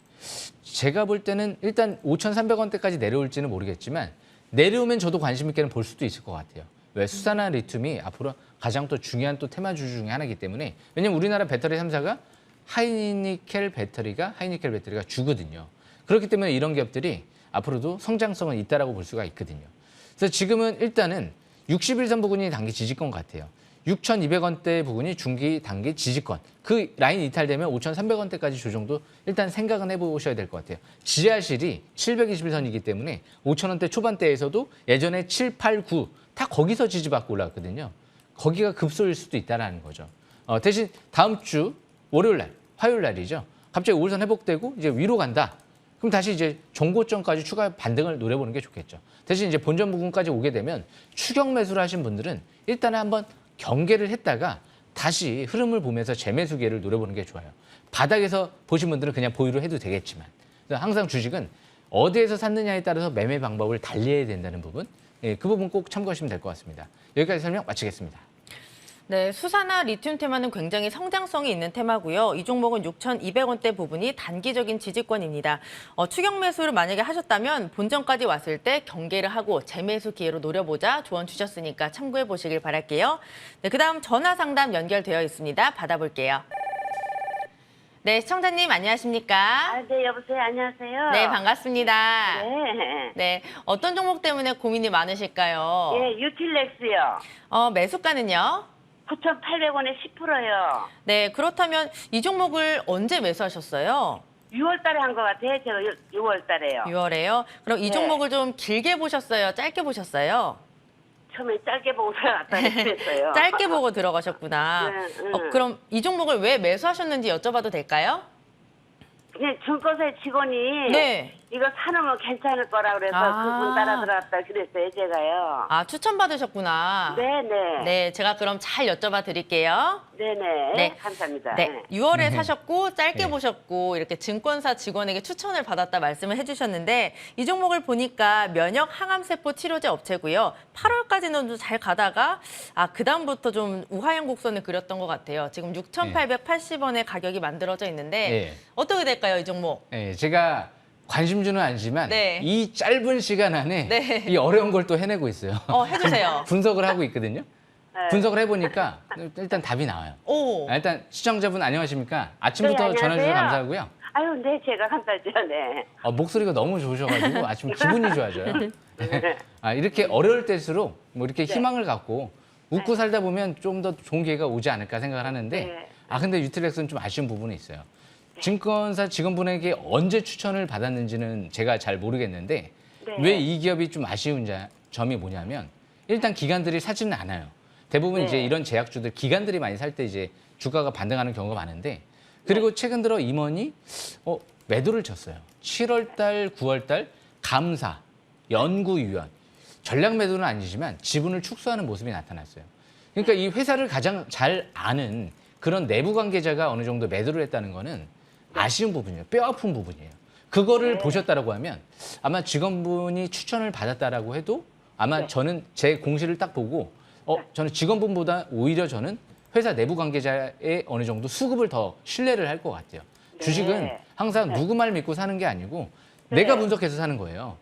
제가 볼 때는 일단 5,300원대까지 내려올지는 모르겠지만 내려오면 저도 관심 있게는 볼 수도 있을 것 같아요. 왜 수산화 리튬이 앞으로 가장 또 중요한 또 테마주 중에 하나이기 때문에 왜냐면 우리나라 배터리 3사가 하이니켈 배터리가 주거든요. 그렇기 때문에 이런 기업들이 앞으로도 성장성은 있다라고 볼 수가 있거든요. 그래서 지금은 일단은 61선 부근이 단기 지지권 같아요. 6,200원대 부근이 중기 단기 지지권. 그 라인 이탈되면 5,300원대까지 조정도 일단 생각은 해보셔야 될 것 같아요. 지하실이 721선이기 때문에 5,000원대 초반대에서도 예전에 7, 8, 9 다 거기서 지지받고 올라왔거든요. 거기가 급소일 수도 있다는 거죠. 대신 다음 주 월요일 날, 화요일 날이죠. 갑자기 5일선 회복되고 이제 위로 간다. 그럼 다시 이제 종고점까지 추가 반등을 노려보는 게 좋겠죠. 대신 이제 본전 부근까지 오게 되면 추격 매수를 하신 분들은 일단은 한번 경계를 했다가 다시 흐름을 보면서 재매수 기회를 노려보는 게 좋아요. 바닥에서 보신 분들은 그냥 보유로 해도 되겠지만 항상 주식은 어디에서 샀느냐에 따라서 매매 방법을 달리해야 된다는 부분, 그 부분 꼭 참고하시면 될 것 같습니다. 여기까지 설명 마치겠습니다. 네, 수산화 리튬 테마는 굉장히 성장성이 있는 테마고요. 이 종목은 6,200원대 부분이 단기적인 지지권입니다. 추격 매수를 만약에 하셨다면 본전까지 왔을 때 경계를 하고 재매수 기회로 노려보자 조언 주셨으니까 참고해 보시길 바랄게요. 네, 그다음 전화 상담 연결되어 있습니다. 받아볼게요. 네, 시청자님 안녕하십니까? 네, 여보세요. 안녕하세요. 네, 반갑습니다. 네. 네, 어떤 종목 때문에 고민이 많으실까요? 예, 유틸렉스요. 매수가는요? 9,800원에 10%요. 네, 그렇다면 이 종목을 언제 매수하셨어요? 6월 달에 한 것 같아요. 제가 6월 달에요. 6월에요? 그럼 이 네. 종목을 좀 길게 보셨어요? 짧게 보셨어요? 처음에 짧게 보고 들어갔다 그랬어요. 짧게 보고 들어가셨구나. 네. 그럼 이 종목을 왜 매수하셨는지 여쭤봐도 될까요? 그냥 증권사 직원이 네. 이거 사놓으면 괜찮을 거라 그래서 그분 따라 들어갔다 그랬어요. 제가요. 추천받으셨구나. 네네. 네, 제가 그럼 잘 여쭤봐 드릴게요. 네네. 네. 감사합니다. 네, 6월에 사셨고 짧게 네. 보셨고 이렇게 증권사 직원에게 추천을 받았다 말씀을 해주셨는데 이 종목을 보니까 면역 항암세포 치료제 업체고요. 8월까지는 좀 잘 가다가 그다음부터 좀 우하형 곡선을 그렸던 것 같아요. 지금 6,880원의 가격이 만들어져 있는데 네. 어떻게 될까요, 이 종목? 네, 제가 관심주는 아니지만 네. 이 짧은 시간 안에 네. 이 어려운 걸 또 해내고 있어요. 해주세요. 분석을 하고 있거든요. 네. 분석을 해보니까 일단 답이 나와요. 오. 일단 시청자분 안녕하십니까? 아침부터 네, 전화주셔서 안녕하세요. 감사하고요. 아유, 네, 제가 감사하죠. 네. 목소리가 너무 좋으셔가지고 아침 기분이 좋아져요. 이렇게 어려울 때일수록 뭐 이렇게 네. 희망을 갖고 웃고 살다 보면 좀 더 좋은 기회가 오지 않을까 생각을 하는데 네. 근데 유틸렉스는 좀 아쉬운 부분이 있어요. 증권사 직원분에게 언제 추천을 받았는지는 제가 잘 모르겠는데 네. 왜 이 기업이 좀 아쉬운 점이 뭐냐면 일단 기관들이 사지는 않아요. 대부분 네. 이제 이런 제약주들 기관들이 많이 살 때 이제 주가가 반등하는 경우가 많은데 그리고 최근 들어 임원이 매도를 쳤어요. 7월 달, 9월 달 감사, 연구위원 전략 매도는 아니지만 지분을 축소하는 모습이 나타났어요. 그러니까 이 회사를 가장 잘 아는 그런 내부 관계자가 어느 정도 매도를 했다는 거는 아쉬운 부분이에요. 뼈아픈 부분이에요. 그거를 보셨다라고 하면 아마 직원분이 추천을 받았다라고 해도 아마 저는 제 공시를 딱 보고 저는 직원분보다 오히려 저는 회사 내부 관계자의 어느 정도 수급을 더 신뢰를 할 것 같아요. 네. 주식은 항상 누구 말 믿고 사는 게 아니고 네. 내가 분석해서 사는 거예요.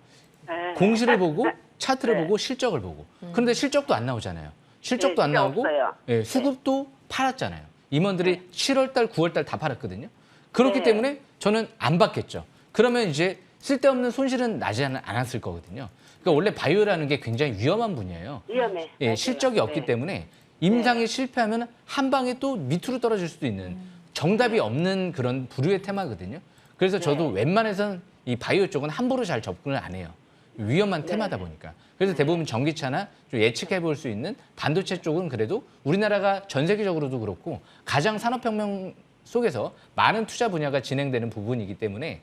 네. 공시를 보고 차트를 네. 보고 실적을 보고. 그런데 실적도 안 나오잖아요. 실적도 네, 안 나오고 없어요. 예, 수급도 팔았잖아요. 임원들이 7월 달, 9월 달 다 팔았거든요. 그렇기 네. 때문에 저는 안 받겠죠. 그러면 이제 쓸데없는 손실은 나지 않았을 거거든요. 그러니까 원래 바이오라는 게 굉장히 위험한 분야예요. 위험해. 예, 맞아요. 실적이 없기 네. 때문에 임상이 실패하면 한 방에 또 밑으로 떨어질 수도 있는 정답이 없는 그런 부류의 테마거든요. 그래서 저도 웬만해선 이 바이오 쪽은 함부로 잘 접근을 안 해요. 위험한 테마다 보니까. 그래서 대부분 전기차나 좀 예측해 볼 수 있는 반도체 쪽은 그래도 우리나라가 전 세계적으로도 그렇고 가장 산업혁명 속에서 많은 투자 분야가 진행되는 부분이기 때문에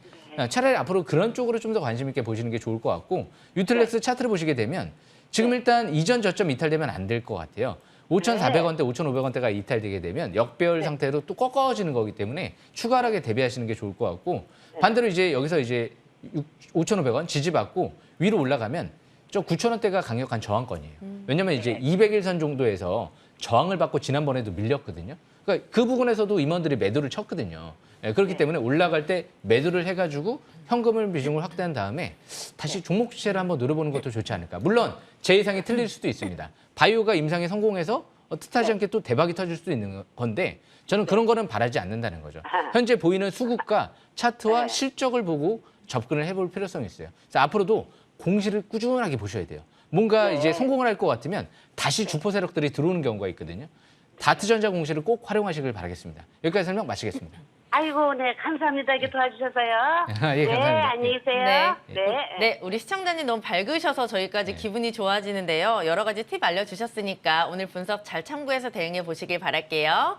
차라리 앞으로 그런 쪽으로 좀 더 관심 있게 보시는 게 좋을 것 같고 유틀렉스 차트를 보시게 되면 지금 일단 이전 저점 이탈되면 안 될 것 같아요. 5,400원대, 5,500원대가 이탈되게 되면 역배열 상태로 또 꺾어지는 거기 때문에 추가하게 대비하시는 게 좋을 것 같고 반대로 이제 여기서 이제 5,500원 지지받고 위로 올라가면 저 9,000원대가 강력한 저항권이에요. 왜냐면 이제 200일선 정도에서 저항을 받고 지난번에도 밀렸거든요. 그러니까 그 부분에서도 임원들이 매도를 쳤거든요. 예, 그렇기 때문에 올라갈 때 매도를 해가지고 현금을 비중을 확대한 다음에 다시 종목 주체를 한번 노려보는 것도 좋지 않을까. 물론 제 예상이 틀릴 수도 있습니다. 바이오가 임상에 성공해서 뜻하지 않게 또 대박이 터질 수도 있는 건데 저는 그런 거는 바라지 않는다는 거죠. 현재 보이는 수급과 차트와 실적을 보고 접근을 해볼 필요성이 있어요. 그래서 앞으로도 공시를 꾸준하게 보셔야 돼요. 뭔가 이제 성공을 할 것 같으면 다시 주포 세력들이 들어오는 경우가 있거든요. 다트전자 공시를 꼭 활용하시길 바라겠습니다. 여기까지 설명 마치겠습니다. 아이고, 네, 감사합니다. 이렇게 도와주셔서요. 예, 네, 감사합니다. 안녕히 계세요. 네, 우리 시청자님 너무 밝으셔서 저희까지 기분이 좋아지는데요. 여러 가지 팁 알려주셨으니까 오늘 분석 잘 참고해서 대응해 보시길 바랄게요.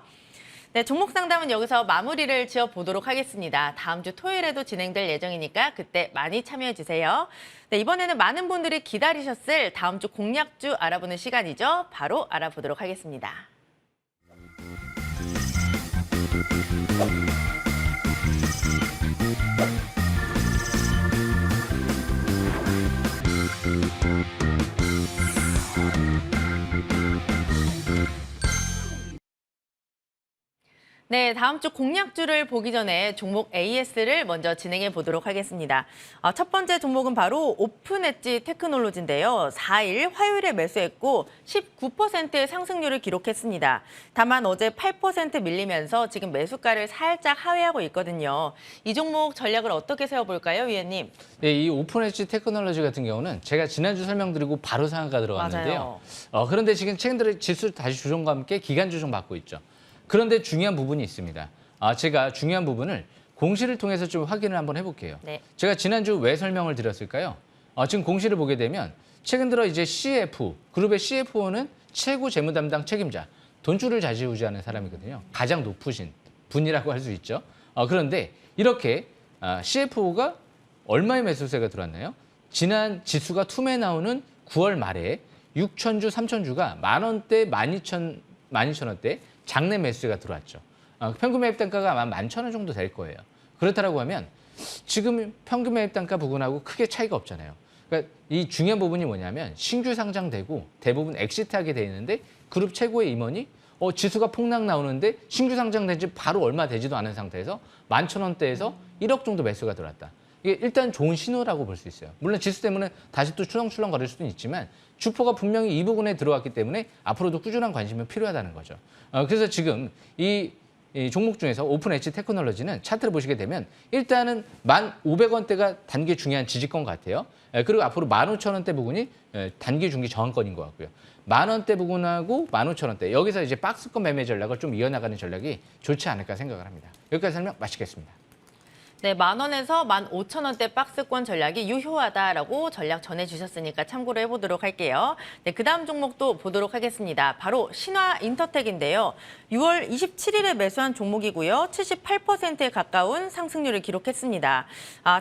네, 종목 상담은 여기서 마무리를 지어보도록 하겠습니다. 다음 주 토요일에도 진행될 예정이니까 그때 많이 참여해 주세요. 네, 이번에는 많은 분들이 기다리셨을 다음 주 공략주 알아보는 시간이죠. 바로 알아보도록 하겠습니다. 네, 다음 주 공략주를 보기 전에 종목 AS를 먼저 진행해 보도록 하겠습니다. 첫 번째 종목은 바로 오픈 엣지 테크놀로지인데요. 4일 화요일에 매수했고 19%의 상승률을 기록했습니다. 다만 어제 8% 밀리면서 지금 매수가를 살짝 하회하고 있거든요. 이 종목 전략을 어떻게 세워볼까요, 위원님? 네, 이 오픈 엣지 테크놀로지 같은 경우는 제가 지난주 설명드리고 바로 상한가 들어갔는데요. 그런데 지금 최근 들어 지수 다시 조정과 함께 기간 조정 받고 있죠. 그런데 중요한 부분이 있습니다. 제가 중요한 부분을 공시를 통해서 좀 확인을 한번 해볼게요. 네. 제가 지난주 왜 설명을 드렸을까요? 지금 공시를 보게 되면 최근 들어 이제 CF, 그룹의 CFO는 최고 재무 담당 책임자, 돈줄을 좌지우지하는 사람이거든요. 가장 높으신 분이라고 할 수 있죠. 그런데 이렇게 CFO가 얼마의 매수세가 들어왔나요? 지난 지수가 투매에 나오는 9월 말에 6,000주, 3,000주가 만원대, 12,000원대 장내 매수가 들어왔죠. 평균 매입 단가가 아마 11,000원 정도 될 거예요. 그렇다라고 하면 지금 평균 매입 단가 부분하고 크게 차이가 없잖아요. 그러니까 이 중요한 부분이 뭐냐면 신규 상장되고 대부분 엑시트하게 돼 있는데 그룹 최고의 임원이 지수가 폭락 나오는데 신규 상장된 지 바로 얼마 되지도 않은 상태에서 11,000원대에서 1억 정도 매수가 들어왔다. 이게 일단 좋은 신호라고 볼 수 있어요. 물론 지수 때문에 다시 또 추렁추렁 거릴 수는 있지만 주포가 분명히 이 부분에 들어왔기 때문에 앞으로도 꾸준한 관심이 필요하다는 거죠. 그래서 지금 이 종목 중에서 오픈 엣지 테크놀로지는 차트를 보시게 되면 일단은 1,500원대가 단기 중요한 지지권 같아요. 그리고 앞으로 15,000원대 부분이 단기 중기 저항권인 것 같고요. 10,000원대 부분하고 15,000원대 여기서 이제 박스권 매매 전략을 좀 이어나가는 전략이 좋지 않을까 생각을 합니다. 여기까지 설명 마치겠습니다. 네, 10,000원에서 15,000원대 박스권 전략이 유효하다라고 전략 전해주셨으니까 참고로 해보도록 할게요. 네, 그 다음 종목도 보도록 하겠습니다. 바로 신화인터텍인데요. 6월 27일에 매수한 종목이고요. 78%에 가까운 상승률을 기록했습니다.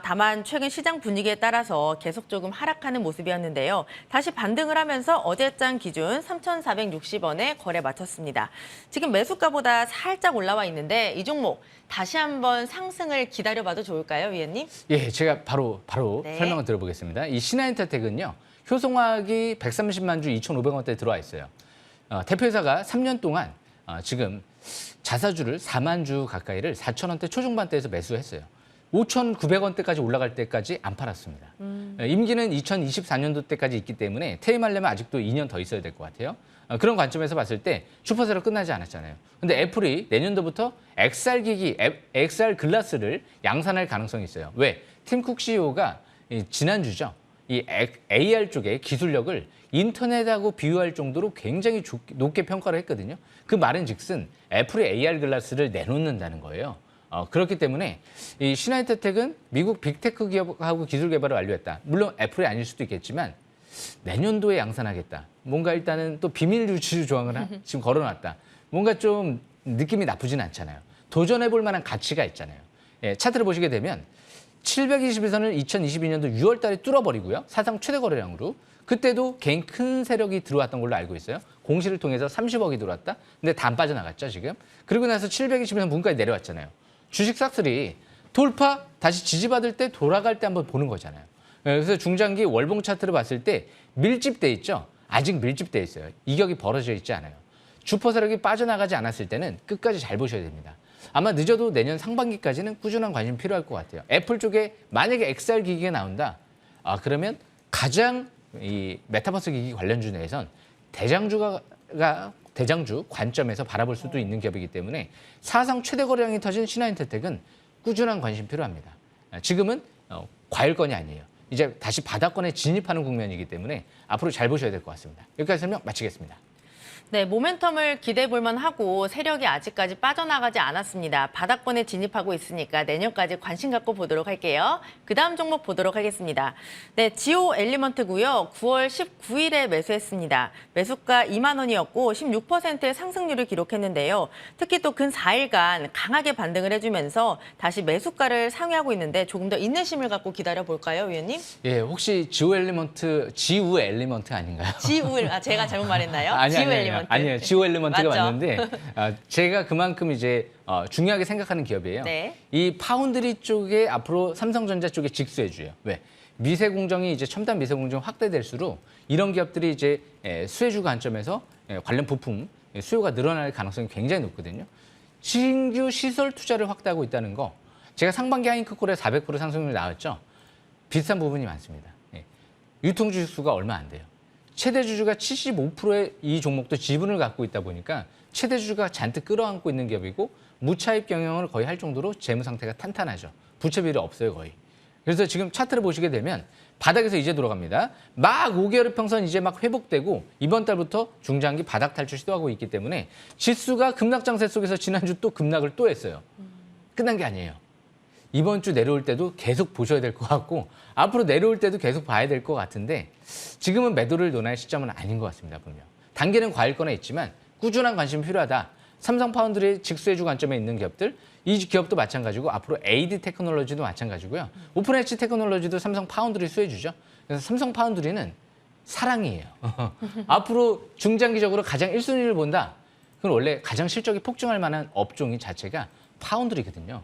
다만 최근 시장 분위기에 따라서 계속 조금 하락하는 모습이었는데요. 다시 반등을 하면서 어제장 기준 3,460원에 거래 마쳤습니다. 지금 매수가보다 살짝 올라와 있는데 이 종목 다시 한번 상승을 기다려봐도 좋을까요, 위원님? 예, 제가 바로 네. 설명을 드려보겠습니다. 이 신화인터텍은요, 효송화학이 130만 주 2,500원대에 들어와 있어요. 대표회사가 3년 동안 지금 자사주를 4만 주 가까이를 4,000원대 초중반대에서 매수했어요. 5,900원대까지 올라갈 때까지 안 팔았습니다. 임기는 2024년도 때까지 있기 때문에 퇴임하려면 아직도 2년 더 있어야 될 것 같아요. 그런 관점에서 봤을 때 슈퍼세로 끝나지 않았잖아요. 근데 애플이 내년도부터 XR 기기, XR 글라스를 양산할 가능성이 있어요. 왜? 팀 쿡 CEO가 지난주죠. 이 AR 쪽의 기술력을 인터넷하고 비유할 정도로 굉장히 높게 평가를 했거든요. 그 말인즉슨 애플이 AR 글라스를 내놓는다는 거예요. 그렇기 때문에 이 신한인터텍은 미국 빅테크 기업하고 기술 개발을 완료했다. 물론 애플이 아닐 수도 있겠지만 내년도에 양산하겠다. 뭔가 일단은 또 비밀 유지 조항을 지금 걸어놨다. 뭔가 좀 느낌이 나쁘진 않잖아요. 도전해볼 만한 가치가 있잖아요. 예, 차트를 보시게 되면 721선을 2022년도 6월 달에 뚫어버리고요. 사상 최대 거래량으로. 그때도 개인 큰 세력이 들어왔던 걸로 알고 있어요. 공시를 통해서 30억이 들어왔다. 근데 다 안 빠져나갔죠, 지금. 그리고 나서 721선 분까지 내려왔잖아요. 주식 싹쓸이 돌파, 다시 지지받을 때 돌아갈 때 한번 보는 거잖아요. 그래서 중장기 월봉 차트를 봤을 때 밀집돼 있죠. 아직 밀집돼 있어요. 이격이 벌어져 있지 않아요. 주포 세력이 빠져나가지 않았을 때는 끝까지 잘 보셔야 됩니다. 아마 늦어도 내년 상반기까지는 꾸준한 관심 필요할 것 같아요. 애플 쪽에 만약에 XR 기기가 나온다. 그러면 가장 이 메타버스 기기 관련주 내에선 대장주 관점에서 바라볼 수도 있는 기업이기 때문에 사상 최대 거래량이 터진 신한인터텍은 꾸준한 관심 필요합니다. 지금은 과일권이 아니에요. 이제 다시 바닥권에 진입하는 국면이기 때문에 앞으로 잘 보셔야 될 것 같습니다. 여기까지 설명 마치겠습니다. 네, 모멘텀을 기대해 볼 만하고 세력이 아직까지 빠져나가지 않았습니다. 바닥권에 진입하고 있으니까 내년까지 관심 갖고 보도록 할게요. 그 다음 종목 보도록 하겠습니다. 네, 지오 엘리먼트고요. 9월 19일에 매수했습니다. 매수가 2만 원이었고 16%의 상승률을 기록했는데요. 특히 또 근 4일간 강하게 반등을 해주면서 다시 매수가를 상회하고 있는데 조금 더 인내심을 갖고 기다려 볼까요, 위원님? 예, 혹시 지우 엘리먼트 아닌가요? 제가 잘못 말했나요? 아니에요. 지오 엘리먼트가 맞죠? 맞는데 제가 그만큼 이제 중요하게 생각하는 기업이에요. 네. 이 파운드리 쪽에 앞으로 삼성전자 쪽에 직수해줘요. 왜? 미세 공정이 이제 첨단 미세 공정 확대될수록 이런 기업들이 이제 수혜주 관점에서 관련 부품 수요가 늘어날 가능성이 굉장히 높거든요. 신규 시설 투자를 확대하고 있다는 거. 제가 상반기 하이크콜에 400% 상승률이 나왔죠. 비슷한 부분이 많습니다. 유통 주식 수가 얼마 안 돼요. 최대 주주가 75%의 이 종목도 지분을 갖고 있다 보니까 최대 주주가 잔뜩 끌어안고 있는 기업이고 무차입 경영을 거의 할 정도로 재무 상태가 탄탄하죠. 부채 비율이 없어요, 거의. 그래서 지금 차트를 보시게 되면 바닥에서 이제 돌아갑니다. 막 5개월 평선 이제 막 회복되고 이번 달부터 중장기 바닥 탈출 시도하고 있기 때문에 지수가 급락장세 속에서 지난주 또 급락을 또 했어요. 끝난 게 아니에요. 이번 주 내려올 때도 계속 보셔야 될 것 같고 앞으로 내려올 때도 계속 봐야 될 것 같은데 지금은 매도를 논할 시점은 아닌 것 같습니다. 분명. 단기는 과일권에 있지만 꾸준한 관심이 필요하다. 삼성 파운드리 직수해주 관점에 있는 기업들, 이 기업도 마찬가지고 앞으로 AD 테크놀로지도 마찬가지고요. 오픈 엣지 테크놀로지도 삼성 파운드리 수혜주죠. 그래서 삼성 파운드리는 사랑이에요. 앞으로 중장기적으로 가장 1순위를 본다. 그건 원래 가장 실적이 폭증할 만한 업종이 자체가 파운드리거든요.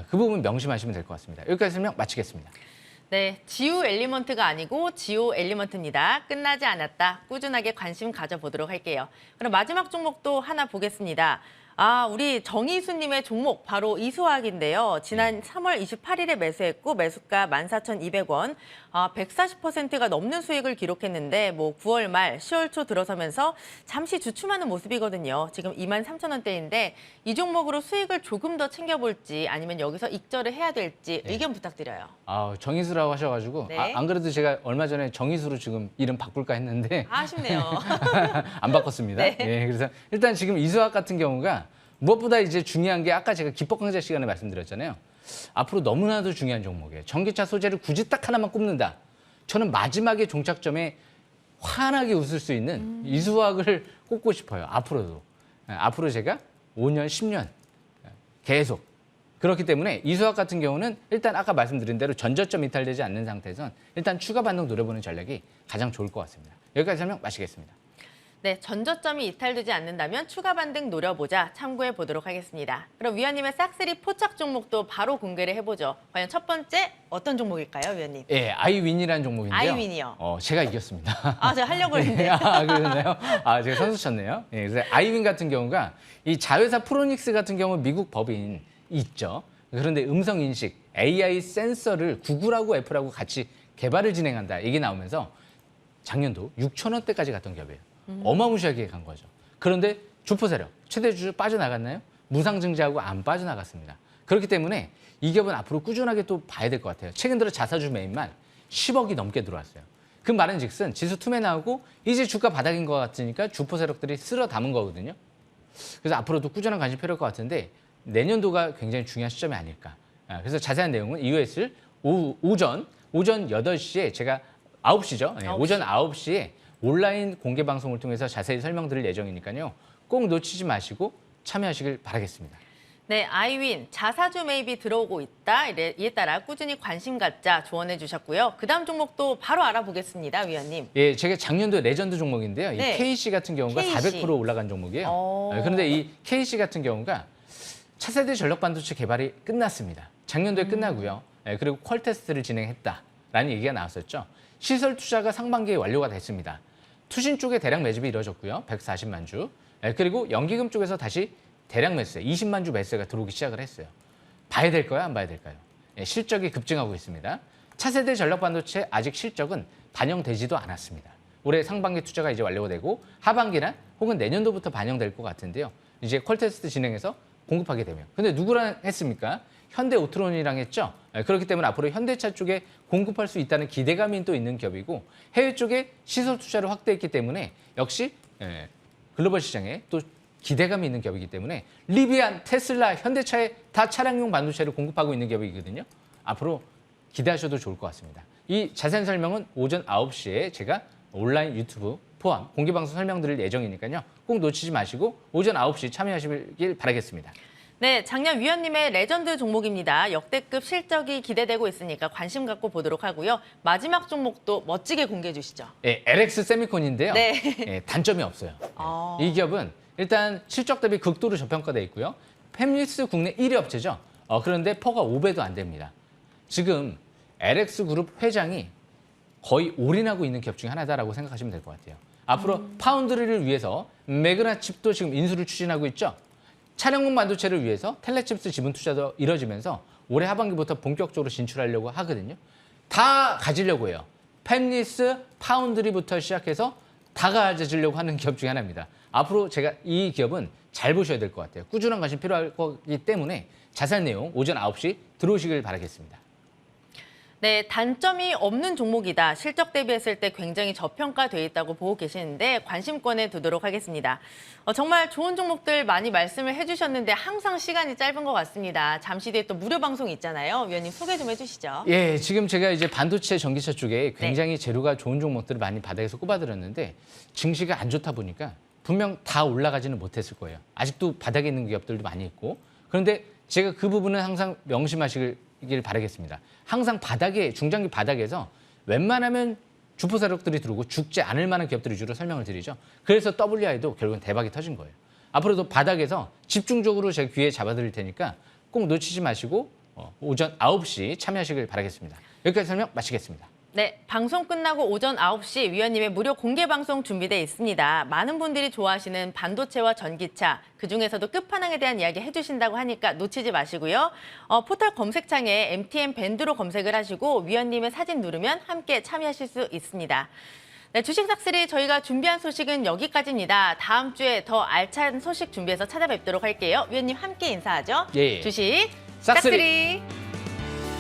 그 부분 명심하시면 될 것 같습니다. 여기까지 설명 마치겠습니다. 네, 지우 엘리먼트가 아니고 지오 엘리먼트입니다. 끝나지 않았다. 꾸준하게 관심 가져보도록 할게요. 그럼 마지막 종목도 하나 보겠습니다. 우리 정희수님의 종목 바로 이수화학인데요. 지난 3월 28일에 매수했고 매수가 14,200원, 140%가 넘는 수익을 기록했는데 9월 말 10월 초 들어서면서 잠시 주춤하는 모습이거든요. 지금 23,000원대인데 이 종목으로 수익을 조금 더 챙겨볼지 아니면 여기서 익절을 해야 될지 의견 부탁드려요. 정희수라고 하셔가지고 네. 안 그래도 제가 얼마 전에 정희수로 지금 이름 바꿀까 했는데 아쉽네요. 안 바꿨습니다. 네. 예, 그래서 일단 지금 이수학 같은 경우가 무엇보다 이제 중요한 게 아까 제가 기법 강좌 시간에 말씀드렸잖아요. 앞으로 너무나도 중요한 종목이에요. 전기차 소재를 굳이 딱 하나만 꼽는다. 저는 마지막에 종착점에 환하게 웃을 수 있는 이수학을 꼽고 싶어요. 앞으로도. 앞으로 제가 5년, 10년 계속. 그렇기 때문에 이수학 같은 경우는 일단 아까 말씀드린 대로 전저점 이탈되지 않는 상태에선 일단 추가 반등 노려보는 전략이 가장 좋을 것 같습니다. 여기까지 설명 마치겠습니다. 네, 전저점이 이탈되지 않는다면 추가 반등 노려보자 참고해 보도록 하겠습니다. 그럼 위원님의 싹쓸이 포착 종목도 바로 공개를 해보죠. 과연 첫 번째 어떤 종목일까요, 위원님? 예, 아이윈이라는 종목인데요. 아이윈이요. 제가 이겼습니다. 아, 제가 하려고 했는데. 그러나요? 제가 선수 쳤네요. 예, 그래서 아이윈 같은 경우가 이 자회사 프로닉스 같은 경우 미국 법인 있죠. 그런데 음성 인식 AI 센서를 구글하고 애플하고 같이 개발을 진행한다. 이게 나오면서 작년도 6,000원대까지 갔던 기업이에요. 어마무시하게 간 거죠. 그런데 주포 세력 최대 주주 빠져나갔나요? 무상증자하고 안 빠져나갔습니다. 그렇기 때문에 이 기업은 앞으로 꾸준하게 또 봐야 될 것 같아요. 최근 들어 자사주 매입만 10억이 넘게 들어왔어요. 그 말은즉슨 지수 투매 나오고 이제 주가 바닥인 것 같으니까 주포 세력들이 쓸어 담은 거거든요. 그래서 앞으로도 꾸준한 관심 필요할 것 같은데 내년도가 굉장히 중요한 시점이 아닐까. 그래서 자세한 내용은 이후에 있을 오전 8시에 제가 9시죠. 네, 9시. 오전 9시에 온라인 공개 방송을 통해서 자세히 설명드릴 예정이니까요. 꼭 놓치지 마시고 참여하시길 바라겠습니다. 네, 아이윈 자사주 매입이 들어오고 있다. 이에 따라 꾸준히 관심 갖자 조언해 주셨고요. 그다음 종목도 바로 알아보겠습니다, 위원님. 예, 제가 작년도 레전드 종목인데요. 네. 이 KC 같은 경우가 KC. 400% 올라간 종목이에요. 그런데 이 KC 같은 경우가 차세대 전력 반도체 개발이 끝났습니다. 작년도에 끝나고요. 그리고 퀄 테스트를 진행했다라는 얘기가 나왔었죠. 시설 투자가 상반기에 완료가 됐습니다. 투신 쪽에 대량 매집이 이루어졌고요. 140만 주. 그리고 연기금 쪽에서 다시 대량 매수세, 20만 주 매수세가 들어오기 시작을 했어요. 봐야 될까요? 안 봐야 될까요? 실적이 급증하고 있습니다. 차세대 전력 반도체 아직 실적은 반영되지도 않았습니다. 올해 상반기 투자가 이제 완료가 되고 하반기나 혹은 내년도부터 반영될 것 같은데요. 이제 퀄 테스트 진행해서 공급하게 되면. 근데 누구랑 했습니까? 현대 오트론이랑 했죠. 그렇기 때문에 앞으로 현대차 쪽에 공급할 수 있다는 기대감이 또 있는 기업이고 해외 쪽에 시설 투자를 확대했기 때문에 역시 글로벌 시장에 또 기대감이 있는 기업이기 때문에 리비안, 테슬라, 현대차에 다 차량용 반도체를 공급하고 있는 기업이거든요. 앞으로 기대하셔도 좋을 것 같습니다. 이 자세한 설명은 오전 9시에 제가 온라인 유튜브 포함 공개방송 설명드릴 예정이니까요. 꼭 놓치지 마시고 오전 9시 참여하시길 바라겠습니다. 네, 작년 위원님의 레전드 종목입니다. 역대급 실적이 기대되고 있으니까 관심 갖고 보도록 하고요. 마지막 종목도 멋지게 공개해 주시죠. 예, LX 세미콘인데요. 네. 단점이 없어요. 이 기업은 일단 실적 대비 극도로 저평가돼 있고요. 팹리스 국내 1위 업체죠. 그런데 퍼가 5배도 안 됩니다. 지금 LX 그룹 회장이 거의 올인하고 있는 기업 중에 하나다라고 생각하시면 될 것 같아요. 앞으로 파운드리를 위해서 매그나칩도 지금 인수를 추진하고 있죠. 차량용 반도체를 위해서 텔레칩스 지분 투자도 이뤄지면서 올해 하반기부터 본격적으로 진출하려고 하거든요. 다 가지려고 해요. 팹리스, 파운드리부터 시작해서 다 가지려고 하는 기업 중에 하나입니다. 앞으로 제가 이 기업은 잘 보셔야 될 것 같아요. 꾸준한 관심 필요할 거기 때문에 자세한 내용 오전 9시 들어오시길 바라겠습니다. 네, 단점이 없는 종목이다. 실적 대비했을 때 굉장히 저평가돼 있다고 보고 계시는데 관심권에 두도록 하겠습니다. 정말 좋은 종목들 많이 말씀을 해주셨는데 항상 시간이 짧은 것 같습니다. 잠시 뒤에 또 무료 방송 있잖아요. 위원님 소개 좀 해주시죠. 예, 지금 제가 이제 반도체, 전기차 쪽에 굉장히 재료가 좋은 종목들을 많이 바닥에서 꼽아드렸는데 증시가 안 좋다 보니까 분명 다 올라가지는 못했을 거예요. 아직도 바닥에 있는 기업들도 많이 있고. 그런데 제가 그 부분은 항상 명심하시길 바라겠습니다. 항상 바닥에, 중장기 바닥에서 웬만하면 주포 세력들이 들어오고 죽지 않을 만한 기업들 위주로 설명을 드리죠. 그래서 WI도 결국은 대박이 터진 거예요. 앞으로도 바닥에서 집중적으로 제 귀에 잡아드릴 테니까 꼭 놓치지 마시고 오전 9시 참여하시길 바라겠습니다. 여기까지 설명 마치겠습니다. 네, 방송 끝나고 오전 9시 위원님의 무료 공개 방송 준비되어 있습니다. 많은 분들이 좋아하시는 반도체와 전기차, 그중에서도 끝판왕에 대한 이야기 해주신다고 하니까 놓치지 마시고요. 포털 검색창에 MTN 밴드로 검색을 하시고 위원님의 사진 누르면 함께 참여하실 수 있습니다. 네, 주식 싹쓸이 저희가 준비한 소식은 여기까지입니다. 다음 주에 더 알찬 소식 준비해서 찾아뵙도록 할게요. 위원님 함께 인사하죠. 예. 주식 싹쓸이. 싹쓸이.